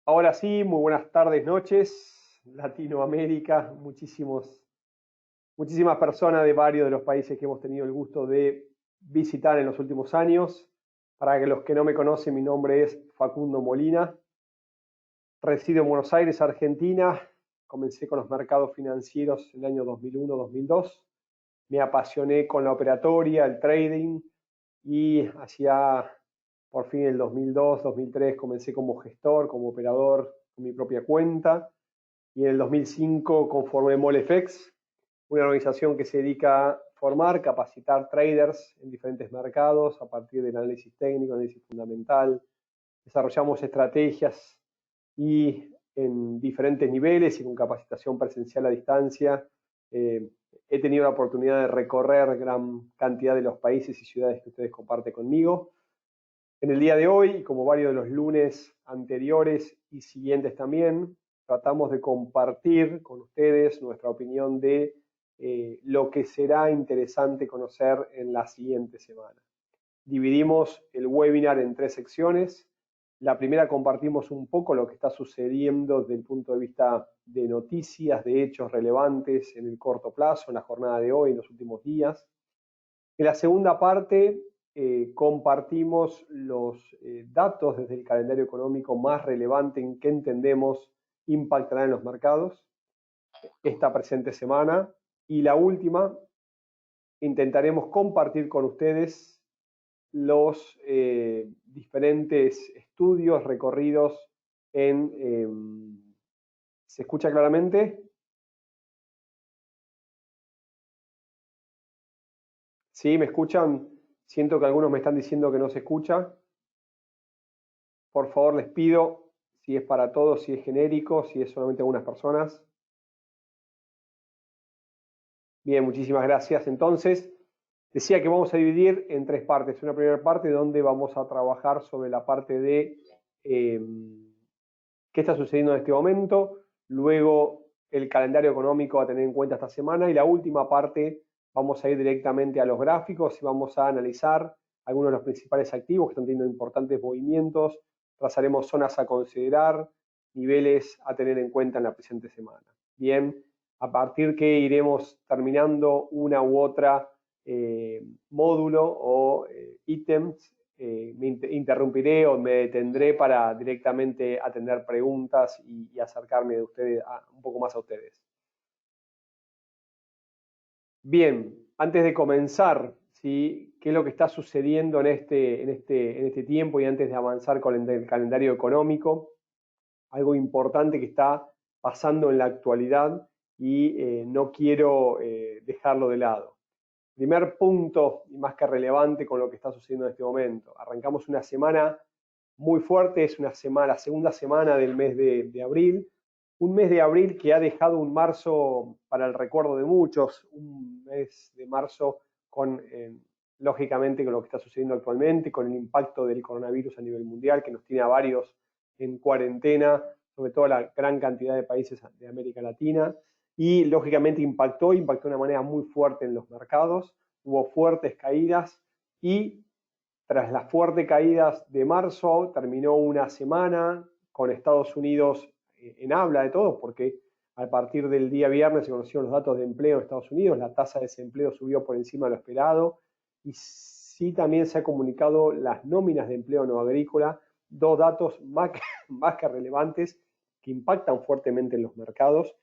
Ahora sí, muy buenas tardes, noches, Latinoamérica, muchísimas personas de varios de los países que hemos tenido el gusto de visitar en los últimos años. Para que los que no me conocen, mi nombre es Facundo Molina, resido en Buenos Aires, Argentina. Comencé con los mercados financieros en el año 2001-2002. Me apasioné con la operatoria, el trading, y hacia por fin el 2002-2003 comencé como gestor, como operador con mi propia cuenta, y en el 2005 conformé MolFX, una organización que se dedica a formar, capacitar traders en diferentes mercados a partir del análisis técnico, análisis fundamental. Desarrollamos estrategias y en diferentes niveles y con capacitación presencial a distancia. He tenido la oportunidad de recorrer gran cantidad de los países y ciudades que ustedes comparten conmigo. En el día de hoy, como varios de los lunes anteriores y siguientes también, tratamos de compartir con ustedes nuestra opinión de lo que será interesante conocer en la siguiente semana. Dividimos el webinar en 3 secciones. La primera compartimos un poco lo que está sucediendo desde el punto de vista de noticias, de hechos relevantes en el corto plazo, en la jornada de hoy, en los últimos días. En la segunda parte compartimos los datos desde el calendario económico más relevante en que entendemos impactarán en los mercados esta presente semana. Y la última, intentaremos compartir con ustedes los diferentes estudios recorridos en... ¿Se escucha claramente? ¿Sí? ¿Me escuchan? Siento que algunos me están diciendo que no se escucha. Por favor, les pido, si es para todos, si es genérico, si es solamente algunas personas. Bien, muchísimas gracias. Entonces, decía que vamos a dividir en 3 partes. Una primera parte donde vamos a trabajar sobre la parte de qué está sucediendo en este momento. Luego, el calendario económico a tener en cuenta esta semana. Y la última parte, vamos a ir directamente a los gráficos y vamos a analizar algunos de los principales activos que están teniendo importantes movimientos. Trazaremos zonas a considerar, niveles a tener en cuenta en la presente semana. Bien, a partir que iremos terminando una u otra módulo o ítems, me interrumpiré o me detendré para directamente atender preguntas y acercarme de ustedes un poco más a ustedes. Bien, antes de comenzar, ¿sí? ¿Qué es lo que está sucediendo en este tiempo y antes de avanzar con el calendario económico? Algo importante que está pasando en la actualidad y no quiero dejarlo de lado. Primer punto, y más que relevante con lo que está sucediendo en este momento. Arrancamos una semana muy fuerte, es la segunda semana del mes de abril. Un mes de abril que ha dejado un marzo para el recuerdo de muchos, un mes de marzo con, lógicamente, con lo que está sucediendo actualmente, con el impacto del coronavirus a nivel mundial, que nos tiene a varios en cuarentena, sobre todo la gran cantidad de países de América Latina, y lógicamente impactó de una manera muy fuerte en los mercados, hubo fuertes caídas y tras las fuertes caídas de marzo terminó una semana con Estados Unidos en habla de todos, porque a partir del día viernes se conocieron los datos de empleo en Estados Unidos, la tasa de desempleo subió por encima de lo esperado y sí también se ha comunicado las nóminas de empleo no agrícola, 2 datos más que relevantes que impactan fuertemente en los mercados,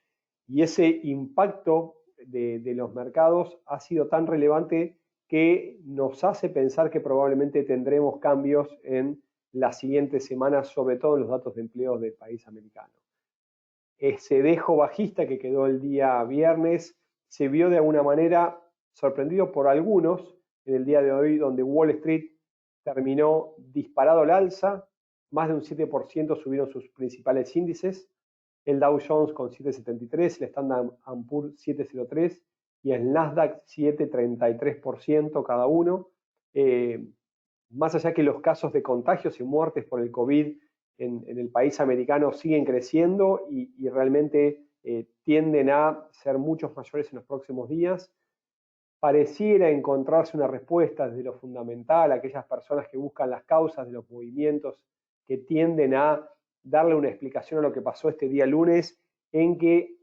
y ese impacto de los mercados ha sido tan relevante que nos hace pensar que probablemente tendremos cambios en las siguientes semanas, sobre todo en los datos de empleo del país americano. Ese dejo bajista que quedó el día viernes se vio de alguna manera sorprendido por algunos en el día de hoy, donde Wall Street terminó disparado al alza, más de un 7% subieron sus principales índices, el Dow Jones con 7,73, el Standard & Poor's 7,03 y el Nasdaq 7,33% cada uno. Más allá que los casos de contagios y muertes por el COVID en el país americano siguen creciendo y realmente tienden a ser muchos mayores en los próximos días, pareciera encontrarse una respuesta desde lo fundamental a aquellas personas que buscan las causas de los movimientos que tienden a darle una explicación a lo que pasó este día lunes, en que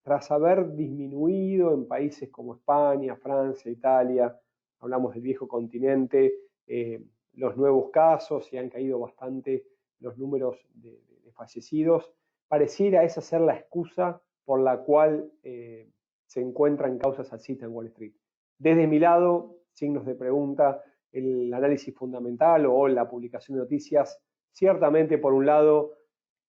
tras haber disminuido en países como España, Francia, Italia, hablamos del viejo continente, los nuevos casos y han caído bastante los números de fallecidos, pareciera esa ser la excusa por la cual se encuentran causas alcistas en Wall Street. Desde mi lado, signos de pregunta, el análisis fundamental o la publicación de noticias, ciertamente por un lado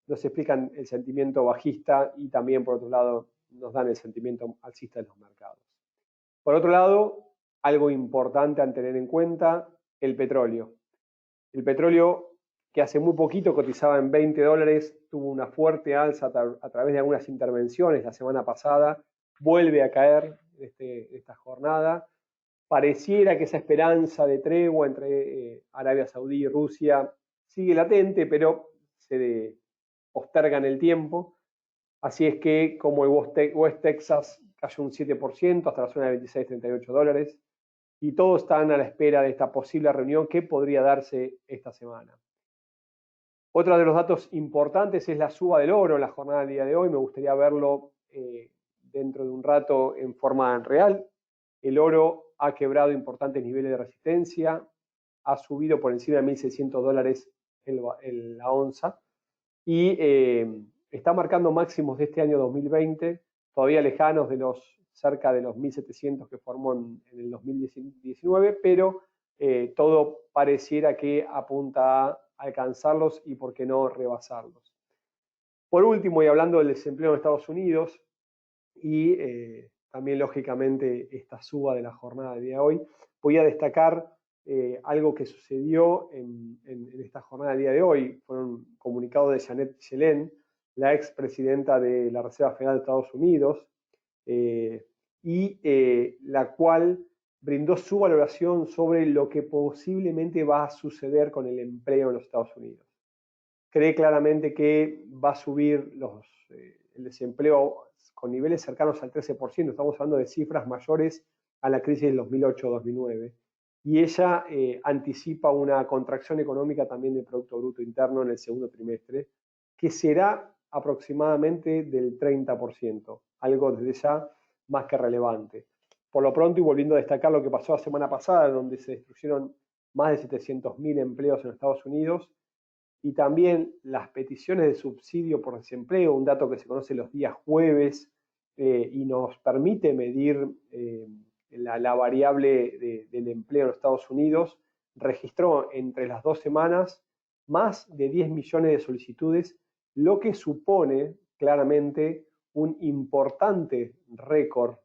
nos explican el sentimiento bajista y también por otro lado nos dan el sentimiento alcista de los mercados. Por otro lado, algo importante a tener en cuenta, el petróleo. El petróleo, que hace muy poquito cotizaba en $20, tuvo una fuerte alza a través de algunas intervenciones la semana pasada, vuelve a caer esta jornada. Pareciera que esa esperanza de tregua entre Arabia Saudí y Rusia sigue latente, pero se posterga en el tiempo. Así es que, como el West Texas cayó un 7% hasta la zona de $26.38, y todos están a la espera de esta posible reunión que podría darse esta semana. Otro de los datos importantes es la suba del oro en la jornada del día de hoy. Me gustaría verlo dentro de un rato en forma real. El oro ha quebrado importantes niveles de resistencia, ha subido por encima de $1.600 la onza y está marcando máximos de este año 2020, todavía lejanos de los cerca de los 1.700 que formó en el 2019, pero todo pareciera que apunta a alcanzarlos y por qué no rebasarlos. Por último, y hablando del desempleo en Estados Unidos y también lógicamente esta suba de la jornada de día de hoy, voy a destacar algo que sucedió en esta jornada del día de hoy. Fue un comunicado de Janet Yellen, la expresidenta de la Reserva Federal de Estados Unidos, la cual brindó su valoración sobre lo que posiblemente va a suceder con el empleo en los Estados Unidos. Cree claramente que va a subir el desempleo con niveles cercanos al 13%, estamos hablando de cifras mayores a la crisis del 2008-2009. Y ella anticipa una contracción económica también del Producto Bruto Interno en el segundo trimestre, que será aproximadamente del 30%, algo desde ya más que relevante. Por lo pronto, y volviendo a destacar lo que pasó la semana pasada, donde se destruyeron más de 700.000 empleos en Estados Unidos, y también las peticiones de subsidio por desempleo, un dato que se conoce los días jueves y nos permite medir la variable del empleo en los Estados Unidos, registró entre las 2 semanas más de 10 millones de solicitudes, lo que supone claramente un importante récord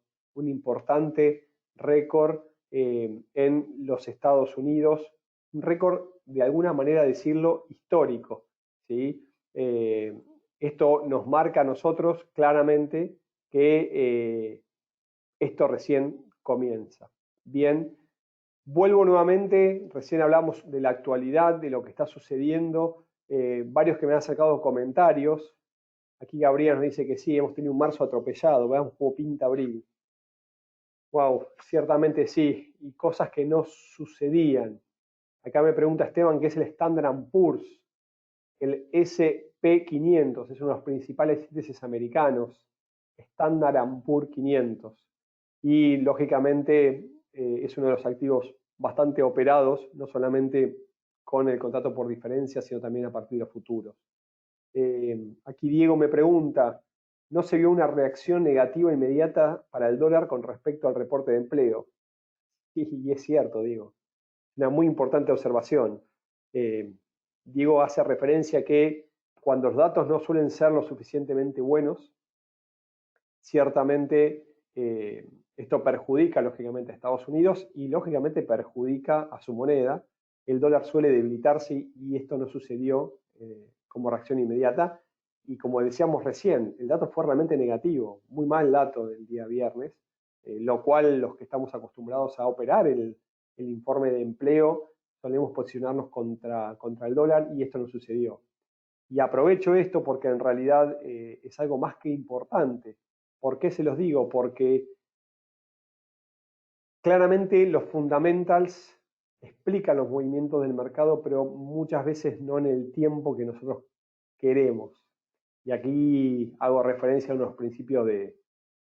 en los Estados Unidos, un récord de alguna manera decirlo histórico, ¿sí? Esto nos marca a nosotros claramente que esto recién comienza. Bien, vuelvo nuevamente, recién hablamos de la actualidad, de lo que está sucediendo, varios que me han sacado comentarios. Aquí Gabriel nos dice que sí, hemos tenido un marzo atropellado, veamos cómo pinta abril. Wow, ciertamente sí, y cosas que no sucedían. Acá me pregunta Esteban qué es el Standard & Poor's. El SP500 es uno de los principales índices americanos, Standard & Poor's 500. Y lógicamente es uno de los activos bastante operados, no solamente con el contrato por diferencia, sino también a partir de futuros. Aquí Diego me pregunta, ¿no se vio una reacción negativa inmediata para el dólar con respecto al reporte de empleo? Y es cierto, Diego. Una muy importante observación. Diego hace referencia a que cuando los datos no suelen ser lo suficientemente buenos, ciertamente esto perjudica lógicamente a Estados Unidos y lógicamente perjudica a su moneda. El dólar suele debilitarse y esto no sucedió como reacción inmediata. Y como decíamos recién, el dato fue realmente negativo, muy mal dato del día viernes, lo cual los que estamos acostumbrados a operar el informe de empleo solemos posicionarnos contra el dólar y esto no sucedió. Y aprovecho esto porque en realidad es algo más que importante. ¿Por qué se los digo? Porque claramente los fundamentals explican los movimientos del mercado, pero muchas veces no en el tiempo que nosotros queremos. Y aquí hago referencia a unos principios de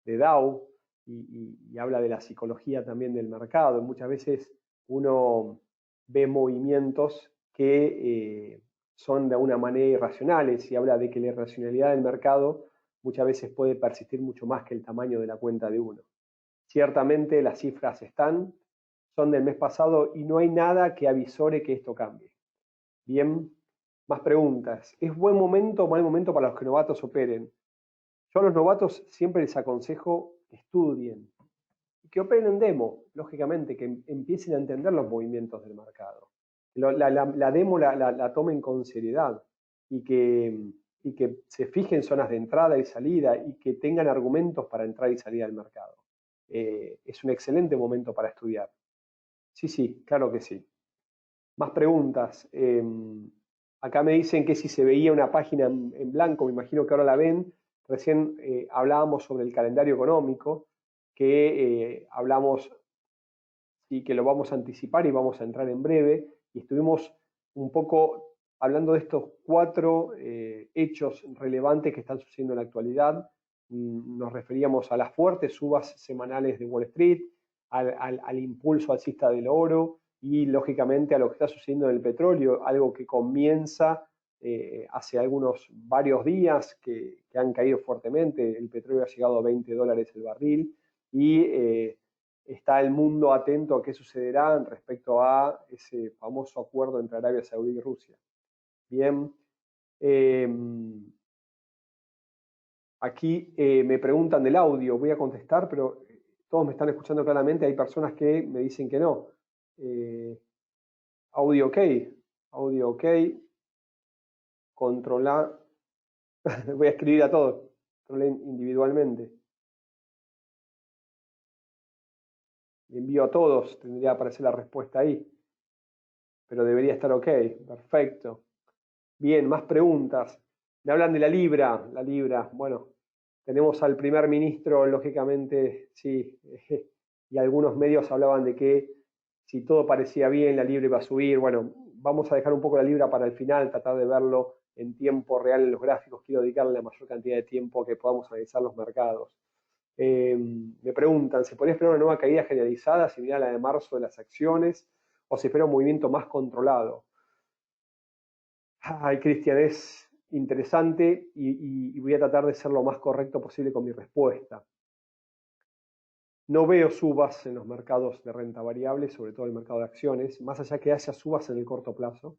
Dow y habla de la psicología también del mercado. Muchas veces uno ve movimientos que son de alguna manera irracionales y habla de que la irracionalidad del mercado muchas veces puede persistir mucho más que el tamaño de la cuenta de uno. Ciertamente las cifras son del mes pasado y no hay nada que avisore que esto cambie. Bien, más preguntas. ¿Es buen momento o mal momento para los que novatos operen? Yo a los novatos siempre les aconsejo que estudien y que operen en demo, lógicamente, que empiecen a entender los movimientos del mercado. La demo la tomen con seriedad y que se fijen zonas de entrada y salida y que tengan argumentos para entrar y salir al mercado. Es un excelente momento para estudiar. Sí, sí, claro que sí. Más preguntas. Acá me dicen que si se veía una página en blanco, me imagino que ahora la ven. Recién hablábamos sobre el calendario económico, que hablamos y que lo vamos a anticipar y vamos a entrar en breve. Y estuvimos un poco hablando de estos 4 hechos relevantes que están sucediendo en la actualidad. Nos referíamos a las fuertes subas semanales de Wall Street, al impulso alcista del oro y lógicamente a lo que está sucediendo en el petróleo, algo que comienza hace varios días que han caído fuertemente. El petróleo ha llegado a $20 el barril y está el mundo atento a qué sucederá respecto a ese famoso acuerdo entre Arabia Saudí y Rusia. Bien, aquí me preguntan del audio, voy a contestar, pero todos me están escuchando claramente, hay personas que me dicen que no. Audio ok, controla, voy a escribir a todos, controlen individualmente. Y envío a todos, tendría que aparecer la respuesta ahí, pero debería estar ok, perfecto. Bien, más preguntas. Me hablan de la libra, bueno, tenemos al primer ministro, lógicamente, sí, y algunos medios hablaban de que si todo parecía bien, la libra iba a subir. Bueno, vamos a dejar un poco la libra para el final, tratar de verlo en tiempo real en los gráficos. Quiero dedicarle la mayor cantidad de tiempo que podamos analizar los mercados. Me preguntan, ¿se podría esperar una nueva caída generalizada similar a la de marzo de las acciones o se espera un movimiento más controlado? Ay, Cristian, es interesante y voy a tratar de ser lo más correcto posible con mi respuesta. No veo subas en los mercados de renta variable, sobre todo el mercado de acciones, más allá que haya subas en el corto plazo.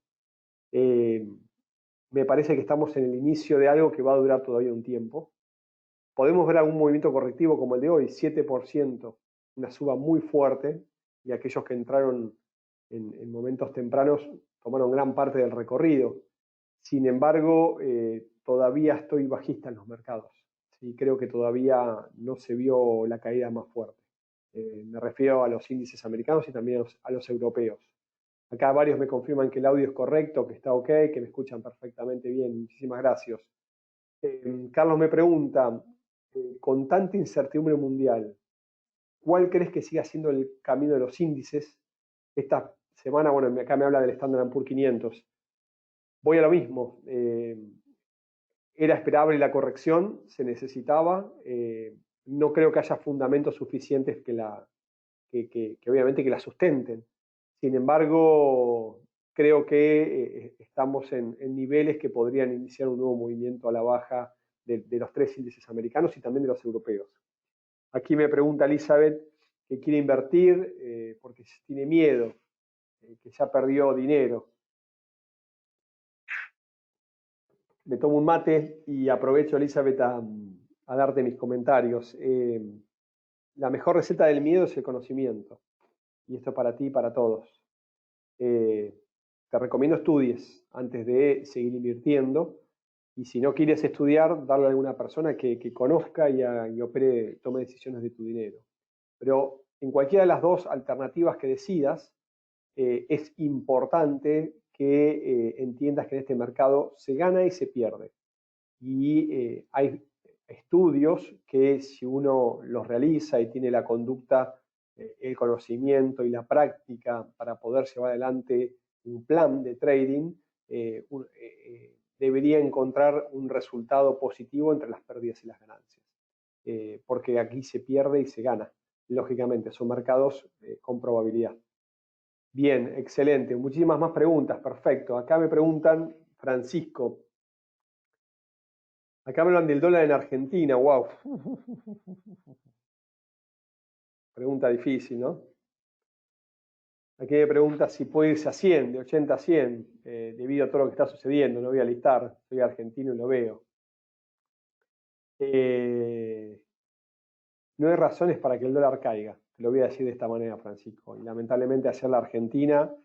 Me parece que estamos en el inicio de algo que va a durar todavía un tiempo. Podemos ver algún movimiento correctivo como el de hoy, 7%, una suba muy fuerte, y aquellos que entraron en momentos tempranos tomaron gran parte del recorrido. Sin embargo, todavía estoy bajista en los mercados. ¿Sí? Creo que todavía no se vio la caída más fuerte. Me refiero a los índices americanos y también a los europeos. Acá varios me confirman que el audio es correcto, que está ok, que me escuchan perfectamente bien. Muchísimas gracias. Carlos me pregunta, con tanta incertidumbre mundial, ¿cuál crees que siga siendo el camino de los índices? Esta semana, bueno, acá me habla del Standard & Poor's 500. Voy a lo mismo. Era esperable la corrección, se necesitaba. No creo que haya fundamentos suficientes que obviamente que la sustenten. Sin embargo, creo que estamos en niveles que podrían iniciar un nuevo movimiento a la baja de los 3 índices americanos y también de los europeos. Aquí me pregunta Elizabeth que quiere invertir porque tiene miedo, que ya perdió dinero. Me tomo un mate y aprovecho, Elizabeth, a darte mis comentarios. La mejor receta del miedo es el conocimiento. Y esto es para ti y para todos. Te recomiendo estudies antes de seguir invirtiendo. Y si no quieres estudiar, darle a alguna persona que conozca y opere, tome decisiones de tu dinero. Pero en cualquiera de las dos alternativas que decidas, es importante que entiendas que en este mercado se gana y se pierde. Y hay estudios que si uno los realiza y tiene la conducta, el conocimiento y la práctica para poder llevar adelante un plan de trading, debería encontrar un resultado positivo entre las pérdidas y las ganancias, porque aquí se pierde y se gana, lógicamente, son mercados con probabilidad. Bien, excelente, muchísimas más preguntas, perfecto. Acá me preguntan, Francisco, acá me hablan del dólar en Argentina, wow. Pregunta difícil, ¿no? Aquí me pregunta si puede irse a 100, de 80 a 100, debido a todo lo que está sucediendo. No voy a listar, soy argentino y lo veo. No hay razones para que el dólar caiga, te lo voy a decir de esta manera, Francisco. Y lamentablemente ayer la Argentina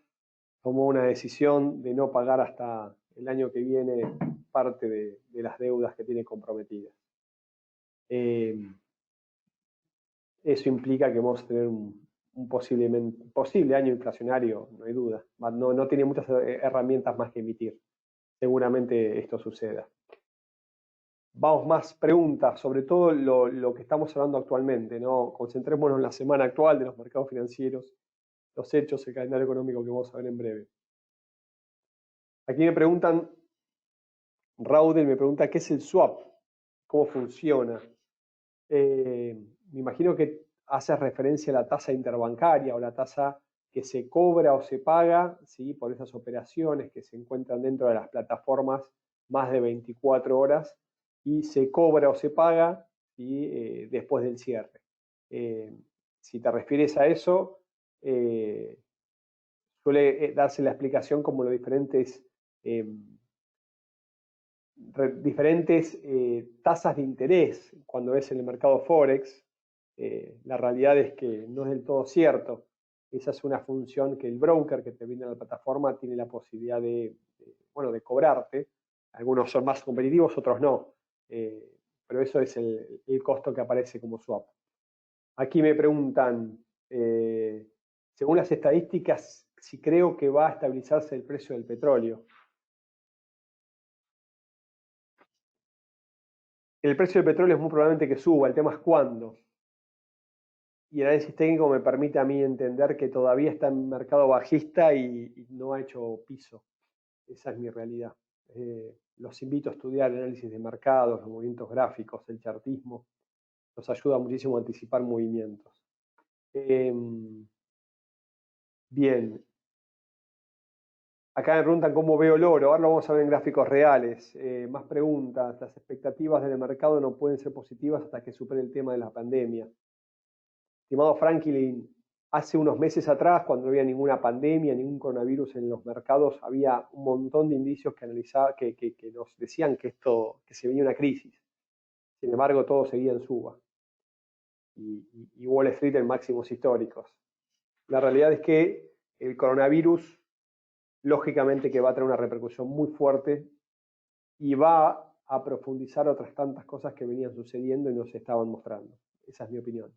tomó una decisión de no pagar hasta el año que viene parte de las deudas que tiene comprometidas. Eso implica que vamos a tener un posible año inflacionario, no hay duda. No tiene muchas herramientas más que emitir. Seguramente esto suceda. Vamos, más preguntas, sobre todo lo que estamos hablando actualmente, ¿no? Concentrémonos en la semana actual de los mercados financieros, los hechos, el calendario económico que vamos a ver en breve. Aquí me preguntan, Raudel me pregunta, ¿qué es el swap? ¿Cómo funciona? Me imagino que hace referencia a la tasa interbancaria o la tasa que se cobra o se paga, ¿sí?, por esas operaciones que se encuentran dentro de las plataformas más de 24 horas y se cobra o se paga, ¿sí?, después del cierre. Si te refieres a eso, suele darse la explicación como los diferentes tasas de interés cuando es en el mercado Forex. La realidad es que no es del todo cierto. Esa es una función que el broker que te brinda la plataforma tiene la posibilidad de cobrarte. Algunos son más competitivos, otros no. Pero eso es el costo que aparece como swap. Aquí me preguntan, según las estadísticas, si creo que va a estabilizarse el precio del petróleo. El precio del petróleo es muy probablemente que suba, el tema es cuándo. Y el análisis técnico me permite a mí entender que todavía está en mercado bajista y no ha hecho piso. Esa es mi realidad. Los invito a estudiar el análisis de mercados, los movimientos gráficos, el chartismo. Nos ayuda muchísimo a anticipar movimientos. Bien. Acá me preguntan cómo veo el oro. Ahora lo vamos a ver en gráficos reales. Más preguntas. Las expectativas del mercado no pueden ser positivas hasta que supere el tema de la pandemia. Estimado Franklin, hace unos meses atrás, cuando no había ninguna pandemia, ningún coronavirus en los mercados, había un montón de indicios que nos decían que se venía una crisis. Sin embargo, todo seguía en suba. Y Wall Street en máximos históricos. La realidad es que el coronavirus, lógicamente que va a tener una repercusión muy fuerte y va a profundizar otras tantas cosas que venían sucediendo y nos estaban mostrando. Esa es mi opinión.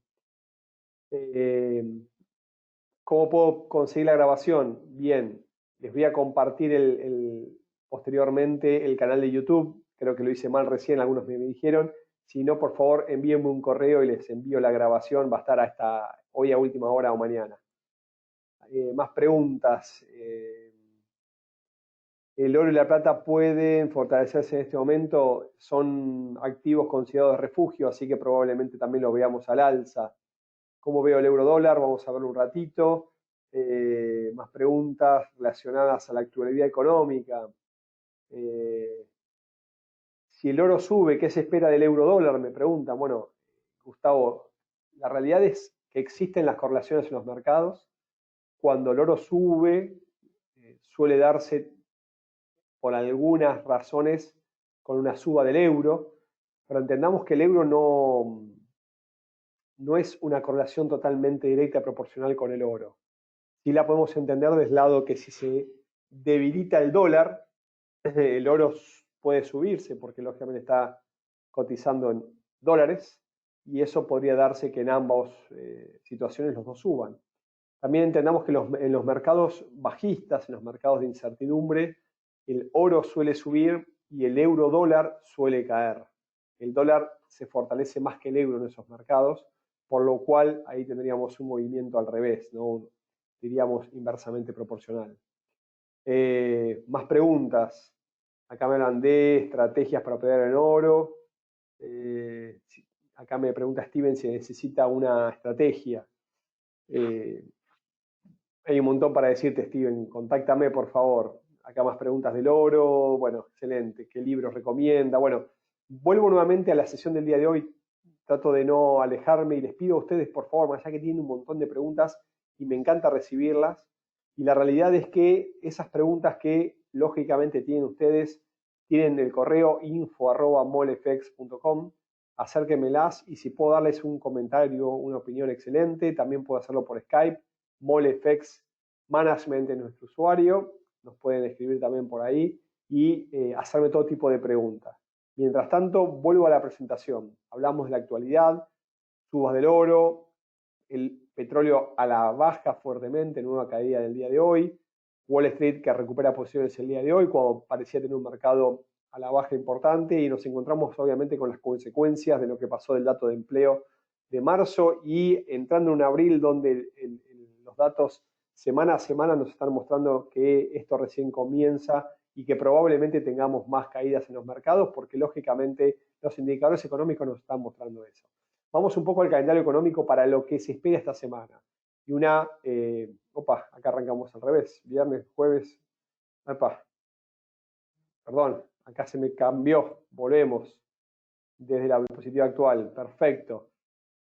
¿Cómo puedo conseguir la grabación? Bien, les voy a compartir posteriormente el canal de YouTube. Creo que lo hice mal recién, algunos me dijeron. Si no, por favor, envíenme un correo y les envío la grabación. Va a estar hasta hoy a última hora o mañana. Más preguntas. ¿El oro y la plata pueden fortalecerse en este momento? Son activos considerados de refugio, así que probablemente también lo veamos al alza. ¿Cómo veo el euro dólar? Vamos a verlo un ratito. Más preguntas relacionadas a la actualidad económica. Si el oro sube, ¿qué se espera del euro dólar? Me preguntan. Bueno, Gustavo, la realidad es que existen las correlaciones en los mercados. Cuando el oro sube, suele darse por algunas razones con una suba del euro, pero entendamos que el euro no es una correlación totalmente directa proporcional con el oro. Sí la podemos entender del lado que si se debilita el dólar, el oro puede subirse porque lógicamente está cotizando en dólares y eso podría darse que en ambas situaciones los dos suban. También entendamos que en los mercados bajistas, en los mercados de incertidumbre, el oro suele subir y el euro dólar suele caer. El dólar se fortalece más que el euro en esos mercados, por lo cual ahí tendríamos un movimiento al revés, ¿no? Diríamos inversamente proporcional. Más preguntas. Acá me hablan de estrategias para operar en oro. Acá me pregunta Steven si necesita una estrategia. Hay un montón para decirte, Steven. Contáctame, por favor. Acá más preguntas del oro. Bueno, excelente. ¿Qué libros recomienda? Bueno, vuelvo nuevamente a la sesión del día de hoy. Trato de no alejarme y les pido a ustedes, por favor, más allá que tienen un montón de preguntas y me encanta recibirlas. Y la realidad es que esas preguntas que lógicamente tienen ustedes, tienen el correo info@molefx.com. Acérquenmelas y si puedo darles un comentario, una opinión excelente, también puedo hacerlo por Skype. MolFX Management es nuestro usuario, nos pueden escribir también por ahí y hacerme todo tipo de preguntas. Mientras tanto, vuelvo a la presentación. Hablamos de la actualidad, subas del oro, el petróleo a la baja fuertemente, nueva caída del día de hoy, Wall Street que recupera posiciones el día de hoy, cuando parecía tener un mercado a la baja importante, y nos encontramos obviamente con las consecuencias de lo que pasó del dato de empleo de marzo y entrando en un abril donde los datos semana a semana nos están mostrando que esto recién comienza y que probablemente tengamos más caídas en los mercados porque lógicamente los indicadores económicos nos están mostrando eso. Vamos un poco al calendario económico para lo que se espera esta semana. Y acá arrancamos al revés, viernes, jueves, perdón, acá se me cambió, volvemos desde la diapositiva actual, perfecto.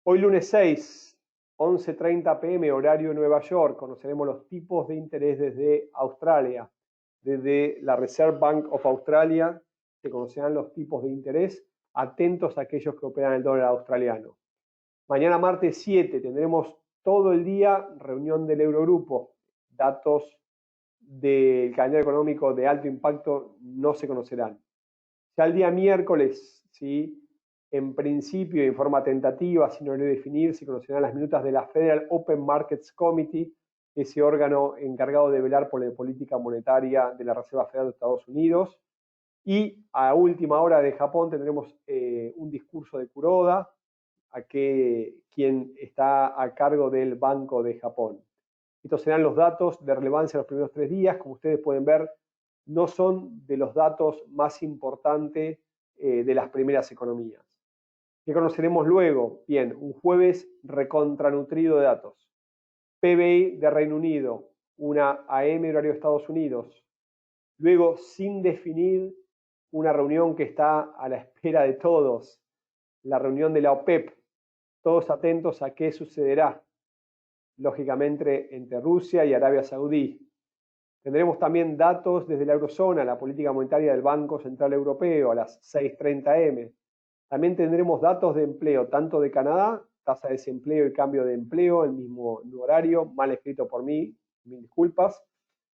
Hoy lunes 6, 11:30 p.m. horario Nueva York, conoceremos los tipos de interés desde Australia. Desde la Reserve Bank of Australia se conocerán los tipos de interés. Atentos a aquellos que operan el dólar australiano. Mañana martes 7 tendremos todo el día reunión del Eurogrupo. Datos del calendario económico de alto impacto no se conocerán. Ya el día miércoles, ¿sí?, en principio, en forma tentativa, sin horario definir, se conocerán las minutas de la Federal Open Markets Committee, ese órgano encargado de velar por la política monetaria de la Reserva Federal de Estados Unidos. Y a última hora de Japón tendremos un discurso de Kuroda, quien está a cargo del Banco de Japón. Estos serán los datos de relevancia de los primeros 3 días. Como ustedes pueden ver, no son de los datos más importantes de las primeras economías. ¿Qué conoceremos luego? Bien, un jueves recontranutrido de datos. PBI de Reino Unido, una AM horario de Estados Unidos. Luego, sin definir, una reunión que está a la espera de todos, la reunión de la OPEP. Todos atentos a qué sucederá, lógicamente, entre Rusia y Arabia Saudí. Tendremos también datos desde la eurozona, la política monetaria del Banco Central Europeo a las 6:30 am. También tendremos datos de empleo, tanto de Canadá, tasa de desempleo y cambio de empleo, el mismo horario, mal escrito por mí, mil disculpas.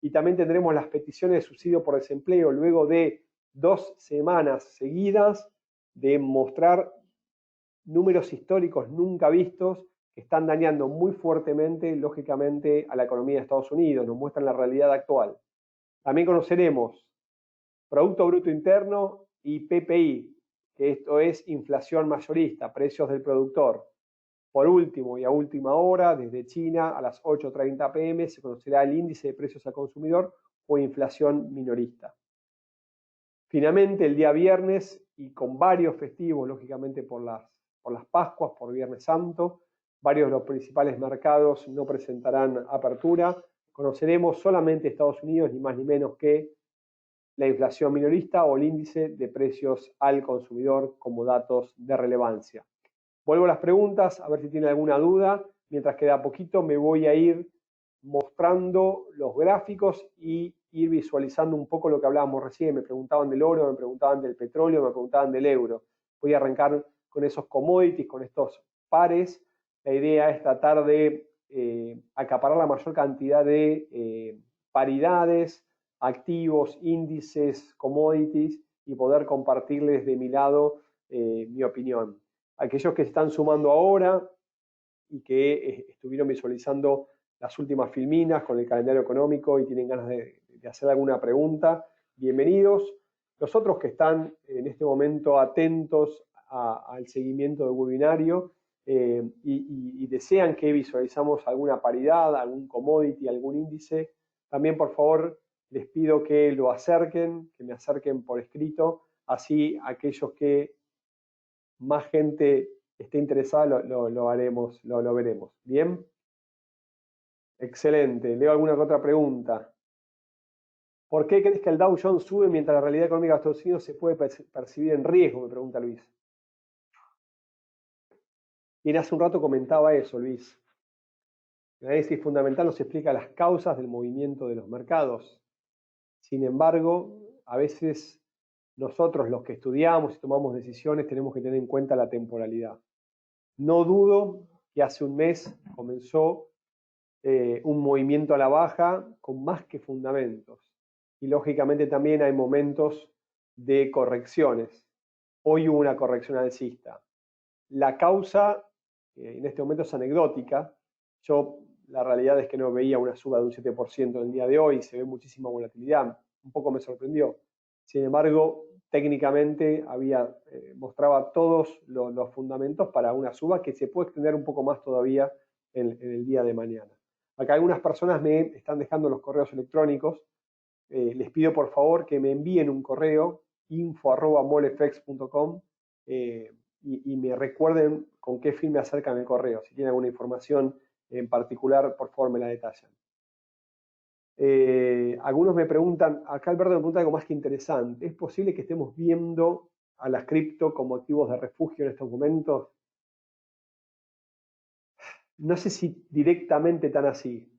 Y también tendremos las peticiones de subsidio por desempleo, luego de 2 semanas seguidas de mostrar números históricos nunca vistos que están dañando muy fuertemente, lógicamente, a la economía de Estados Unidos, nos muestran la realidad actual. También conoceremos Producto Bruto Interno y PPI, que esto es inflación mayorista, precios del productor. Por último, y a última hora, desde China, a las 8:30 p.m., se conocerá el índice de precios al consumidor o inflación minorista. Finalmente, el día viernes, y con varios festivos, lógicamente por las Pascuas, por Viernes Santo, varios de los principales mercados no presentarán apertura. Conoceremos solamente Estados Unidos, ni más ni menos que la inflación minorista o el índice de precios al consumidor como datos de relevancia. Vuelvo a las preguntas, a ver si tienen alguna duda, mientras que de a poquito me voy a ir mostrando los gráficos y ir visualizando un poco lo que hablábamos recién. Me preguntaban del oro, me preguntaban del petróleo, me preguntaban del euro. Voy a arrancar con esos commodities, con estos pares. La idea es tratar de acaparar la mayor cantidad de paridades, activos, índices, commodities y poder compartirles de mi lado mi opinión. Aquellos que se están sumando ahora y que estuvieron visualizando las últimas filminas con el calendario económico y tienen ganas de hacer alguna pregunta, bienvenidos. Los otros que están en este momento atentos al seguimiento del webinario y desean que visualizamos alguna paridad, algún commodity, algún índice, también por favor les pido que lo acerquen, que me acerquen por escrito, así aquellos que más gente esté interesada lo haremos, lo veremos. ¿Bien? Excelente. Leo alguna otra pregunta. ¿Por qué crees que el Dow Jones sube mientras la realidad económica de Estados Unidos se puede percibir en riesgo? Me pregunta Luis. Y hace un rato comentaba eso, Luis. El análisis fundamental nos explica las causas del movimiento de los mercados. Sin embargo, a veces nosotros los que estudiamos y tomamos decisiones tenemos que tener en cuenta la temporalidad. No dudo que hace un mes comenzó un movimiento a la baja con más que fundamentos. Y lógicamente también hay momentos de correcciones. Hoy hubo una corrección alcista. La causa en este momento es anecdótica. Yo la realidad es que no veía una suba de un 7% en el día de hoy, se ve muchísima volatilidad, un poco me sorprendió. Sin embargo, técnicamente mostraba todos los fundamentos para una suba que se puede extender un poco más todavía en el día de mañana. Acá algunas personas me están dejando los correos electrónicos. Les pido por favor que me envíen un correo info@molefx.com y me recuerden con qué fin me acercan el correo. Si tienen alguna información en particular, por favor me la detallan. Algunos me preguntan, acá Alberto me pregunta algo más que interesante. ¿Es posible que estemos viendo a las cripto como activos de refugio en estos momentos? No sé si directamente tan así,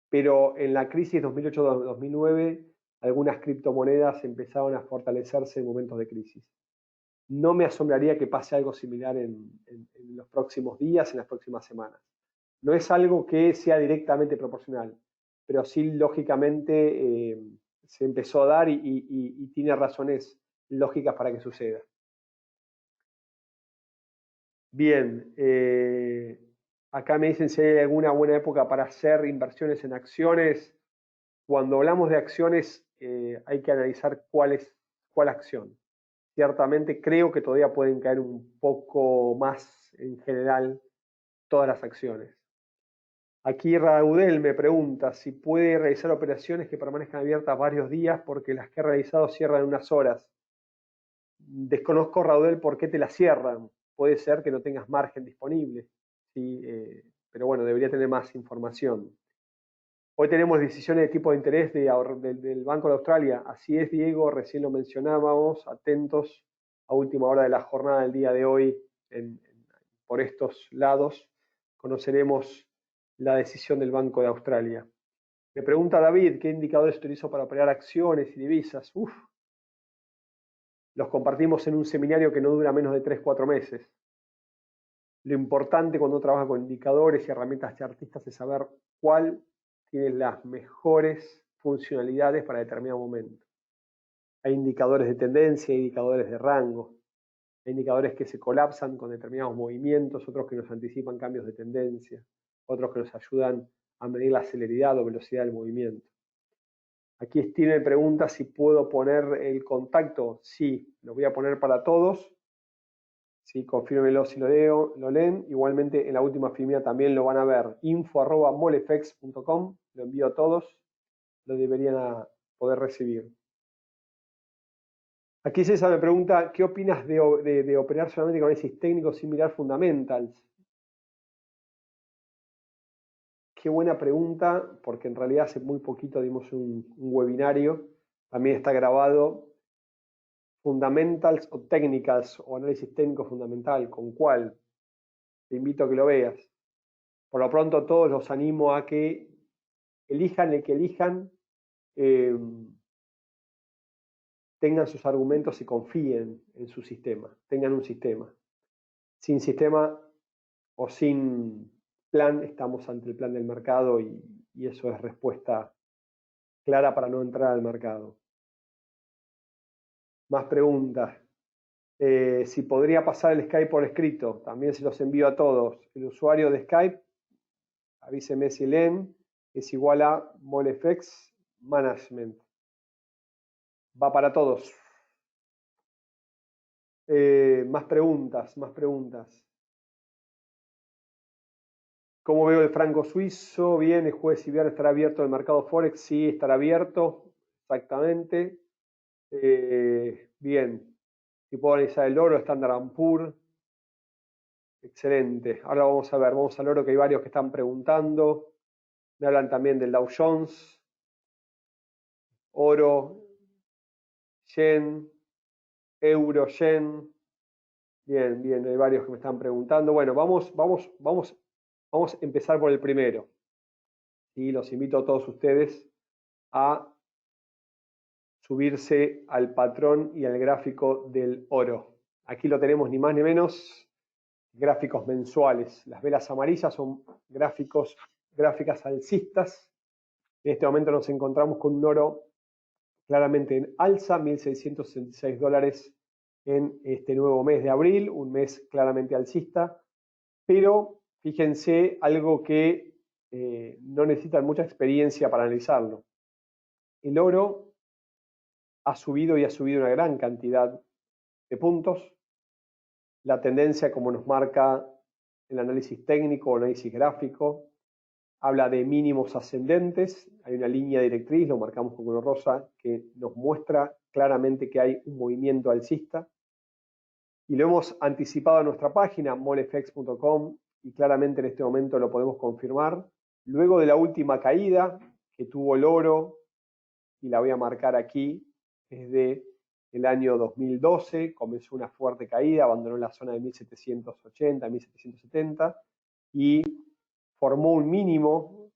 pero en la crisis 2008-2009 algunas criptomonedas empezaron a fortalecerse en momentos de crisis. No me asombraría que pase algo similar en los próximos días, en las próximas semanas. No es algo que sea directamente proporcional, pero sí lógicamente se empezó a dar y tiene razones lógicas para que suceda. Bien, acá me dicen si hay alguna buena época para hacer inversiones en acciones. Cuando hablamos de acciones hay que analizar cuál acción. Ciertamente creo que todavía pueden caer un poco más en general todas las acciones. Aquí Raudel me pregunta si puede realizar operaciones que permanezcan abiertas varios días porque las que he realizado cierran en unas horas. Desconozco, Raudel, por qué te las cierran. Puede ser que no tengas margen disponible, ¿sí? Pero bueno, debería tener más información. Hoy tenemos decisiones de tipo de interés del Banco de Australia. Así es, Diego, recién lo mencionábamos, atentos a última hora de la jornada del día de hoy por estos lados. Conoceremos la decisión del Banco de Australia. Me pregunta David, ¿qué indicadores utilizo para operar acciones y divisas? Los compartimos en un seminario que no dura menos de 3-4 meses. Lo importante cuando uno trabaja con indicadores y herramientas chartistas es saber cuál tiene las mejores funcionalidades para determinado momento. Hay indicadores de tendencia, hay indicadores de rango, hay indicadores que se colapsan con determinados movimientos, otros que nos anticipan cambios de tendencia, otros que nos ayudan a medir la celeridad o velocidad del movimiento. Aquí Steve me pregunta si puedo poner el contacto. Sí, lo voy a poner para todos. Sí, confírmelo si lo leen. Igualmente en la última filmina también lo van a ver. info@molefx.com. Lo envío a todos. Lo deberían poder recibir. Aquí César me pregunta, ¿qué opinas de operar solamente con análisis técnico sin mirar fundamentals? Qué buena pregunta, porque en realidad hace muy poquito dimos un webinario. También está grabado. Fundamentals o Technicals o análisis técnico fundamental, ¿con cuál? Te invito a que lo veas. Por lo pronto todos los animo a que elijan el que elijan, tengan sus argumentos y confíen en su sistema, tengan un sistema. Sin sistema o sin plan estamos ante el plan del mercado y eso es respuesta clara para no entrar al mercado. Más preguntas. Si podría pasar el Skype por escrito, también se los envío a todos. El usuario de Skype, avíseme si leen, es igual a Molefx Management. Va para todos. Más preguntas. ¿Cómo veo el franco suizo? Bien, el jueves y viernes estará abierto el mercado Forex. Sí, estará abierto. exactamente. Bien, si puedo analizar el oro, Standard & Poor's. Excelente. Ahora vamos a ver, vamos al oro, que hay varios que están preguntando. Me hablan también del Dow Jones, oro, yen, euro, yen. Bien, bien, hay varios que me están preguntando. Bueno, vamos a empezar por el primero. Y los invito a todos ustedes a subirse al patrón y al gráfico del oro. Aquí lo tenemos ni más ni menos, gráficos mensuales. Las velas amarillas son gráficas alcistas. En este momento nos encontramos con un oro claramente en alza, $1.666 en este nuevo mes de abril, un mes claramente alcista, pero fíjense algo que no necesitan mucha experiencia para analizarlo. El oro ha subido y ha subido una gran cantidad de puntos. La tendencia, como nos marca el análisis técnico o análisis gráfico, habla de mínimos ascendentes. Hay una línea directriz, lo marcamos con color rosa, que nos muestra claramente que hay un movimiento alcista. Y lo hemos anticipado en nuestra página, molefx.com, y claramente en este momento lo podemos confirmar. Luego de la última caída que tuvo el oro, y la voy a marcar aquí, desde el año 2012, comenzó una fuerte caída, abandonó la zona de 1780, 1770, y formó un mínimo,